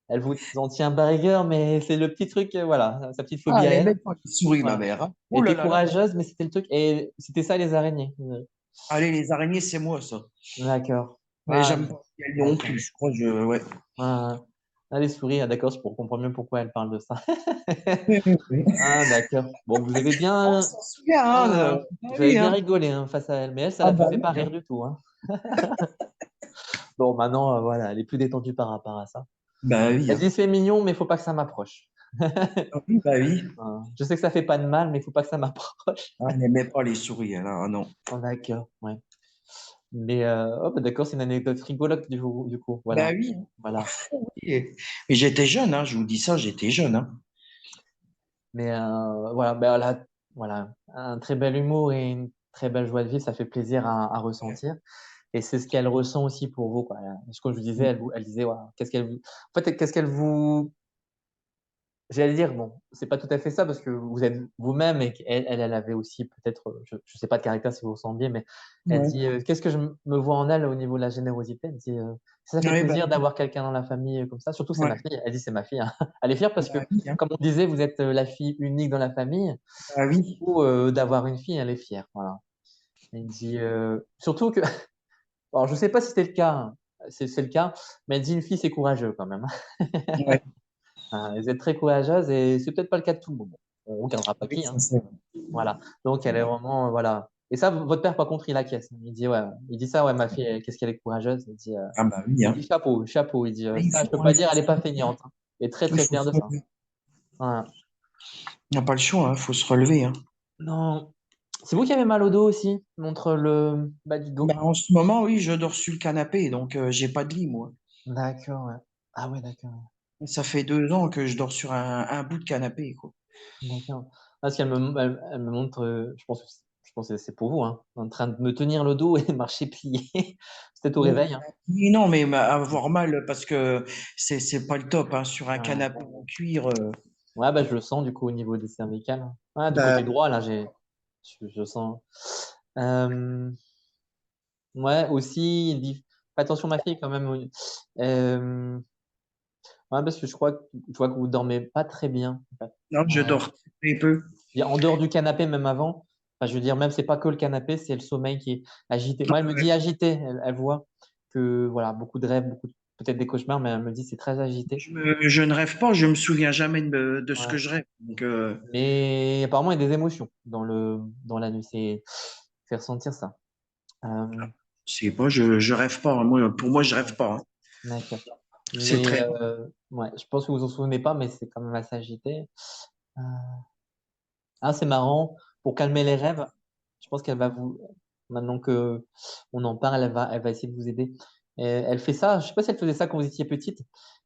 elle vous en tient par rigueur, mais c'est le petit truc, voilà, sa petite Ah, phobie à elle elle. aimait pas les souris, ma Voilà. mère. Hein. Elle Oh là était là là. courageuse, mais c'était le truc. Et c'était ça, les araignées. Allez, les araignées, c'est moi, ça. D'accord. Ouais, Ah, j'aime pas elles non d'accord. plus, je crois, ouais. Ah, ah, les souris, ah, d'accord, je comprends mieux pourquoi elle parle de ça. Oui, oui, oui. Ah, d'accord. Bon, On s'en souvient, hein. ah, Ah vous avez oui, bien hein. rigolé hein, face à elle, mais elle, ça Ah la bah faisait oui, pas hein. rire du tout. Hein. Bon, maintenant, voilà, elle est plus détendue par rapport à ça. Bah oui, Elle hein. dit c'est mignon, mais il faut pas que ça m'approche. Ah oui, bah oui. Je sais que ça fait pas de mal, mais il faut pas que ça m'approche. Ah, elle n'aimait pas les souris, elle, ah non. Oh, d'accord, ouais. Mais oh, bah, d'accord, c'est une anecdote rigolote du coup. Bah Voilà. oui, hein. À Voilà. fond, oui. Mais j'étais jeune, hein, je vous dis ça, j'étais jeune, hein. Mais voilà, bah, voilà, un très bel humour et une très belle joie de vivre, ça fait plaisir à Ouais. ressentir. Et c'est ce qu'elle ressent aussi pour vous, quoi. Comme je vous disais, elle disait, voilà, en fait, qu'est-ce qu'elle vous, j'allais dire, bon, c'est pas tout à fait ça parce que vous êtes vous-même et qu'elle avait aussi peut-être, je sais pas de caractère si vous ressembliez, mais elle Ouais. dit, «Qu'est-ce que je me vois en elle au niveau de la générosité?» Elle dit, «Ça fait Ouais, bah plaisir oui. d'avoir quelqu'un dans la famille, comme ça». Surtout c'est Ouais. ma fille. Elle dit: «C'est ma fille», hein. Elle est fière parce que, Bah oui, hein. comme on disait, vous êtes, la fille unique dans la famille. Bah Du oui. coup, d'avoir une fille, elle est fière, voilà. Elle dit, surtout que alors je sais pas si c'était le cas, hein, c'est le cas, mais elle dit: «Une fille, c'est courageux quand même, hein». Ouais. Vous êtes très courageuse et c'est peut-être pas le cas de tout le monde. Bon, on regardera pas Oui, qui, ça hein. c'est vrai. Voilà. Donc elle est vraiment, voilà. Et ça, votre père, par contre, il acquiesce. Il dit: «Ouais», il dit ça: «Ouais, ma fille, qu'est-ce qu'elle est courageuse». Ah bah oui, Il hein. dit: «Chapeau, chapeau», il dit, Il «Ça, je peux faut, pas dire, elle est pas feignante, hein». Il est très, il très faut fier se de ça. relever. Voilà. Il n'y a pas le choix, il faut se relever, hein. Non. C'est vous qui avez mal au dos aussi? Contre le bas du dos? Ben, en ce moment, oui, je dors sur le canapé, donc j'ai pas de lit, moi. D'accord, ouais. Ah ouais, d'accord. Ça fait 2 ans que je dors sur un bout de canapé, quoi. D'accord. Parce qu'elle me montre, je pense que c'est pour vous, hein, en train de me tenir le dos et marcher plié. C'était au Ouais. réveil, hein. Oui, non, mais avoir mal parce que c'est pas le top, hein, sur un Ouais. canapé en cuir. Ouais, bah, je le sens du coup au niveau des cervicales, hein. Ouais, du Bah, côté droit là, je sens. Hem, ouais, aussi, il dit: «Fais attention ma fille quand même au». Ouais, parce que je vois que vous dormez pas très bien, en fait. non, je Heu, dors très peu. et en dehors du canapé, même avant, enfin, je veux dire, même c'est pas que le canapé, c'est le sommeil qui est agité. Moi, elle me dit agité, elle voit que voilà, beaucoup de rêves, beaucoup de peut-être des cauchemars, mais elle me dit: «C'est très agité». Je ne rêve pas, je me souviens jamais de ce Ouais, que je rêve. Donc, mais apparemment, il y a des émotions dans la nuit, c'est fait ressentir ça. Hem, je sais pas, je rêve pas, hein. Moi, pour moi, je ouais, rêve pas, hein. d'accord. C'est Mais très. ouais, je pense que vous vous en souvenez pas, mais c'est quand même assez agité. Heu, ah, c'est marrant, pour calmer les rêves, je pense qu'elle va vous maintenant qu'on en parle, elle va essayer de vous aider. Elle fait ça, je sais pas si elle faisait ça quand vous étiez petite,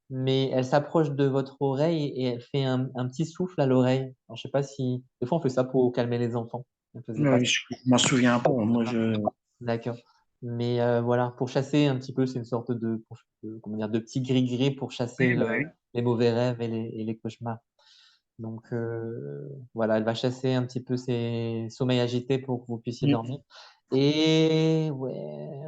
mais elle s'approche de votre oreille et elle fait un petit souffle à l'oreille. Alors je sais pas si des fois on fait ça pour calmer les enfants. Elle faisait pas ça? Je m'en souviens pas. Moi, D'accord. Mais voilà, pour chasser un petit peu, c'est une sorte de comment dire? De petit gris-gris pour chasser oui, bah oui. les mauvais rêves et les cauchemars. Donc voilà, elle va chasser un petit peu ces sommeils agités pour que vous puissiez Mm. dormir. Et ouais,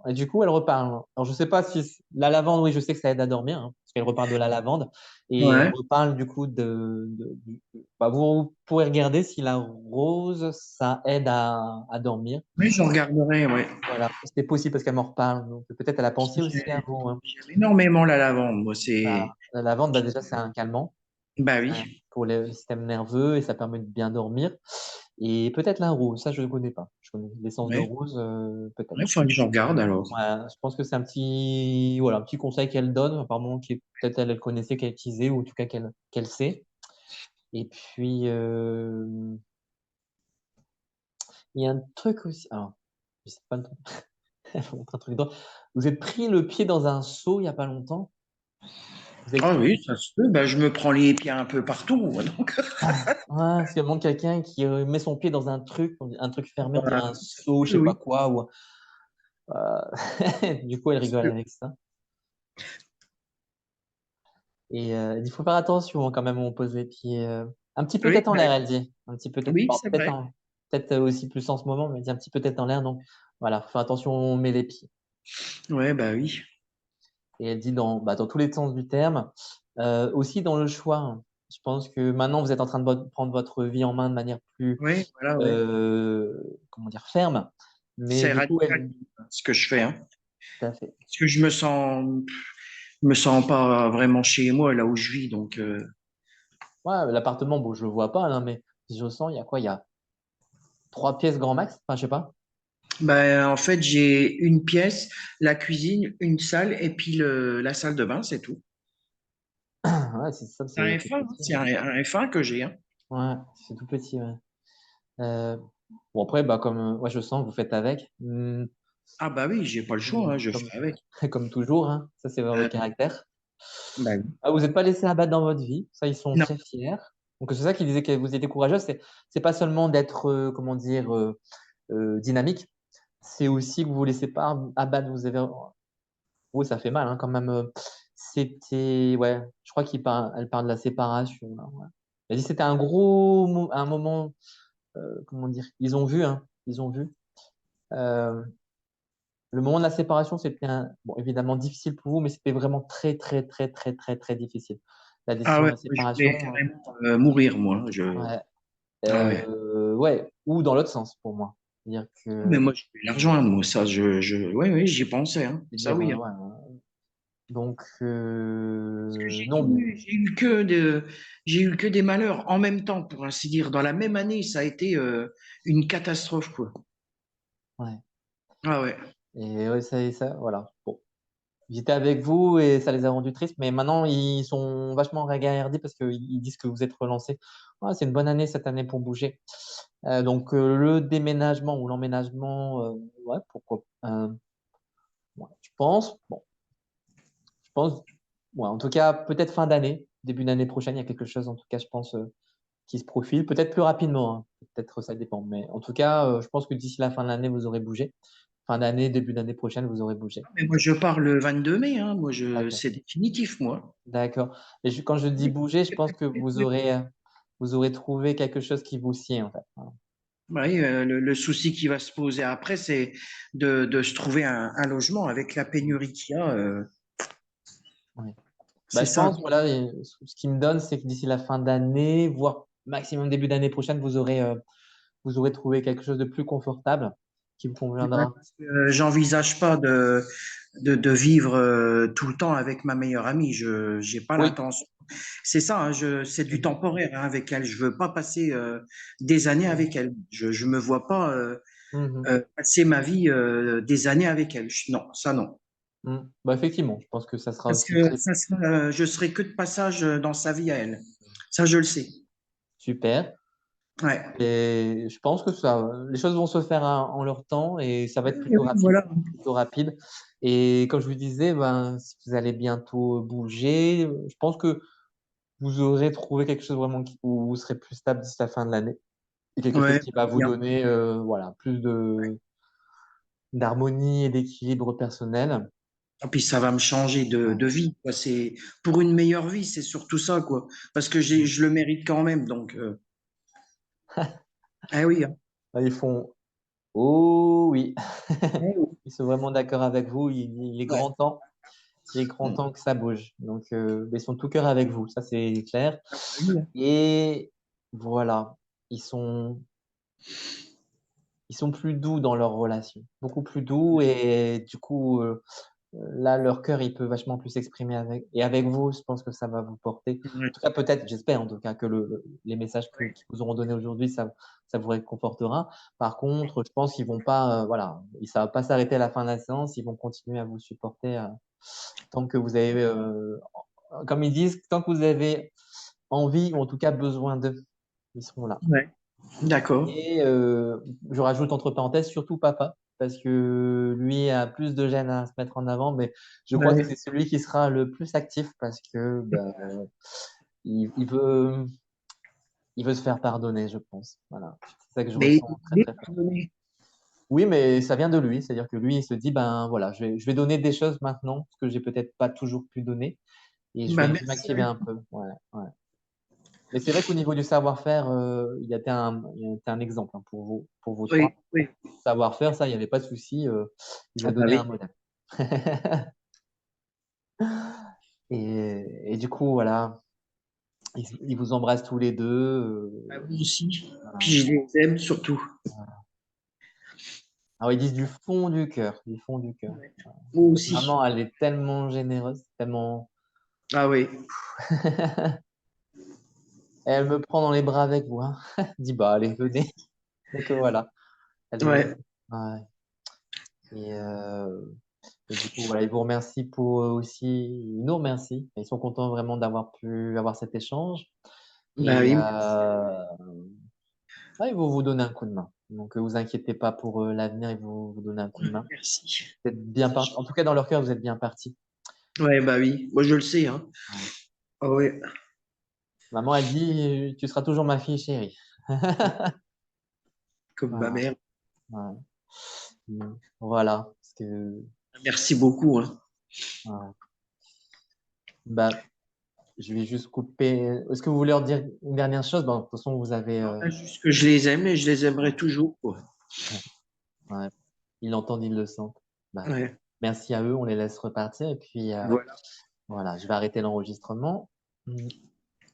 et du coup, elle reparle. Alors je sais pas si la lavande, oui, je sais que ça aide à dormir, hein, parce qu'elle reparle de la lavande et elle Ouais. reparle du coup de du bah, vous pourrez regarder si la rose, ça aide à dormir. Oui, je regarderai, ouais. Voilà, c'est possible parce qu'elle m'en reparle, donc peut-être elle a pensé aussi à J'aime vous, hein. énormément la lavande. Moi, Voilà, c'est. la lavande, bah, déjà, c'est un calmant. Bah Ouais, oui. pour le système nerveux et ça permet de bien dormir et peut-être la rose, ça je ne connais pas. Je connais l'essence de Ouais. rose, peut-être. Il faudrait que je regarde alors. Ouais, je pense que c'est un petit voilà, un petit conseil qu'elle donne apparemment qui est peut-être elle connaissait, qu'elle utilisait ou en tout cas qu'elle sait et puis, il y a un truc aussi alors, je sais pas le truc, elle me montre un truc drôle. Vous êtes pris le pied dans un seau il y a pas longtemps? Vous avez Ah pris oui, ça se peut. Bah, je me prends les pieds un peu partout, moi, donc. ouais, parce qu'il montre quelqu'un qui, met son pied dans un truc fermé, on dirait un seau, je Oui, sais pas oui. quoi ou du coup, elle rigole avec ça et elle dit: «Faut faire attention, hein, quand même où on pose les pieds, un petit peu Oui, tête en bah, l'air», elle dit. Un petit peu tête oui, bon, c'est vrai. peut-être, aussi plus en ce moment, mais elle dit: «Un petit peu tête en l'air», donc voilà, faut faire attention où on met les pieds Ouais, bah oui. et elle dit dans tous les sens du terme, aussi dans le choix, hein. Je pense que maintenant vous êtes en train de prendre votre vie en main de manière plus, Oui, voilà, ouais. comment dire? Ferme, mais C'est du coup radical, elle ce que je fais, hein. tout à fait. Parce que je me sens pas vraiment chez moi, là où je vis, donc, Ouais, l'appartement, bon, je le vois pas, là, mais si je sens, il y a quoi? Il y a 3 pièces grand max? Enfin, je sais pas. bah, en fait, j'ai une pièce, la cuisine, une salle, et puis la salle de bain, c'est tout. Ouais, c'est ça, C'est un c'est F1, hein, petit, c'est hein. un F1 que j'ai, hein. Ouais, c'est tout petit, ouais. Euh, bon, après, bah, comme ouais, je sens que vous faites avec. Ah bah oui, j'ai pas le choix, hein, je Comme, fais avec. comme toujours, hein. Ça, c'est votre Euh, caractère. bah oui. Ah, vous n'êtes pas laissé abattre dans votre vie. Ça, ils sont Non, très fiers. Donc, c'est ça qui disait que vous étiez courageux. C'est pas seulement d'être, comment dire, dynamique. C'est aussi que vous vous laissez pas abattre. Vous avez, oh, ça fait mal, hein, quand même. C'était, ouais, je crois elle parle de la séparation, là, ouais. Elle dit que c'était un moment, comment dire, ils ont vu, hein, ils ont vu. Euh, le moment de la séparation, c'était bon, évidemment difficile pour vous, mais c'était vraiment très, très, très, très, très, très difficile. La ah décision de ouais, la je séparation, voulais carrément mourir, moi. ouais, Ah ouais. ouais, ou dans l'autre sens pour moi. C'est-à-dire Mais que, moi, je voulais la rejoindre, moi, ça, oui, oui, j'y pensais, hein. Ça, dire, oui, hein. ouais, donc, Parce que non, j'ai eu que des malheurs en même temps, pour ainsi dire. Dans la même année, ça a été une catastrophe, quoi. ouais. Ah ouais. Et ouais, ça, voilà. Bon. J'étais avec vous et ça les a rendus tristes, mais maintenant ils sont vachement regardés parce qu'ils disent que vous êtes relancés. Ouais, c'est une bonne année cette année pour bouger. Donc le déménagement ou l'emménagement, ouais, pourquoi? Ouais, je pense, bon, je pense, ouais, en tout cas peut-être fin d'année, début d'année prochaine, il y a quelque chose en tout cas, je pense, qui se profile, peut-être plus rapidement, hein. Peut-être ça dépend, mais en tout cas, je pense que d'ici la fin de l'année vous aurez bougé. Fin d'année, début d'année prochaine, vous aurez bougé. Mais moi, je pars le 22 mai, hein. D'accord. C'est définitif, moi. D'accord. Et quand je dis bouger, je pense que vous aurez trouvé quelque chose qui vous sied, en fait. Voilà. Oui, le souci qui va se poser après, c'est de se trouver un logement avec la Mm. pénurie qu'il y a. Ouais. Bah, C'est je ça. pense, voilà, et ce qui me donne, c'est que d'ici la fin d'année, voire maximum début d'année prochaine, vous aurez trouvé quelque chose de plus confortable qui vous Ouais, conviendra. parce que j'envisage pas de vivre tout le temps avec ma meilleure amie. Je j'ai pas Oui. l'intention. C'est ça, hein, c'est du Mhm. temporaire, hein, avec elle. Je veux pas passer des années avec elle. Je me vois pas Mhm. passer ma vie des années avec elle. Non, ça non. Mhm. Bah, effectivement, je pense que ça sera Parce aussi que très je serai que de passage dans sa vie à elle. Ça, je le sais. super. Ouais. Et je pense que les choses vont se faire en leur temps et ça va Oui, être oui, plutôt oui, rapide. voilà. Plutôt rapide. Et comme je vous disais, ben, si vous allez bientôt bouger, je pense que vous aurez trouvé quelque chose vraiment où vous serez plus stable d'ici la fin de l'année. Et quelque chose Ouais, qui va vous bien. donner voilà, plus d'harmonie et d'équilibre personnel. Et puis ça va me changer Ouais. de vie, quoi. C'est pour une meilleure vie, c'est surtout ça, quoi. Parce que je le mérite quand même, donc. Eh oui, hein. Ils font oh oui. Eh oui. Ils sont vraiment d'accord avec vous. Il est Ouais. grand temps. Il est grand temps que ça bouge. Donc, ils sont tout cœur avec vous. Ça, c'est clair. Ah, oui, hein. Et voilà, ils sont, ils sont plus doux dans leur relation, beaucoup plus doux. Et du coup, là, leur cœur, il peut vachement plus s'exprimer avec. Et avec vous, je pense que ça va vous porter. Ouais. En tout cas, peut-être, j'espère en tout cas que les messages Ouais. qu'ils vous auront donnés aujourd'hui, ça vous réconfortera. Par contre, je pense qu'ils vont pas, voilà, ça va pas s'arrêter à la fin de la séance. Ils vont continuer à vous supporter tant que vous avez, comme ils disent, tant que vous avez envie ou en tout cas besoin d'eux, ils seront là. Ouais. D'accord. Et je rajoute entre parenthèses, surtout papa, parce que lui a plus de gêne à se mettre en avant, mais je crois que Ouais. c'est celui qui sera le plus actif parce que bah, il veut, il veut se faire pardonner, je pense. Voilà, c'est ça que je Mais ressens très il est très fort. pardonné. Oui, mais ça vient de lui, c'est-à-dire que lui, il se dit, ben voilà, je vais donner des choses maintenant, ce que j'ai peut-être pas toujours pu donner, et Bah, je vais merci à m'activer un lui. peu. Ouais, ouais. Mais c'est vrai qu'au niveau du savoir-faire, il a été un exemple hein, pour vous Oui, trois. oui. Savoir-faire, ça, il n'y avait pas de souci. Il Ah a bah donné un oui. modèle. Et du coup, voilà, ils vous embrassent tous les deux. À vous aussi. Puis Voilà, je les aime surtout. voilà. Alors, ils disent du fond du cœur, du fond du cœur. Ouais. Voilà. Moi Votre aussi. maman, elle est tellement généreuse, tellement. Ah oui. Elle me prend dans les bras avec vous. Hein. Elle dit, bah, allez, venez. Donc, voilà. Elle est. Ouais. Ouais. Et Et du coup, voilà, ils vous remercient pour aussi, ils nous remercient. Ils sont contents vraiment d'avoir pu avoir cet échange. Bah Et oui, ouais, ils vont vous donner un coup de main. Donc, vous inquiétez pas pour l'avenir, ils vont vous donner un coup de main. merci. Vous êtes bien parti. En tout cas, dans leur cœur, vous êtes bien parti. Ouais, bah oui, moi je le sais, hein. Ouais. Ah ouais, Maman a dit, tu seras toujours ma fille chérie. comme ma Voilà. mère. Ouais. Voilà. Parce que, Merci beaucoup, hein. ouais. Bah, je vais juste couper. Est-ce que vous voulez leur dire une dernière chose? Bon, de toute façon, vous avez. Ah, juste que je les aime et je les aimerai toujours, quoi. Ouais, ouais. Ils l'entendent, ils le sentent. Bah, Ouais, merci à eux, on les laisse repartir. Et puis, voilà. voilà, je vais arrêter l'enregistrement.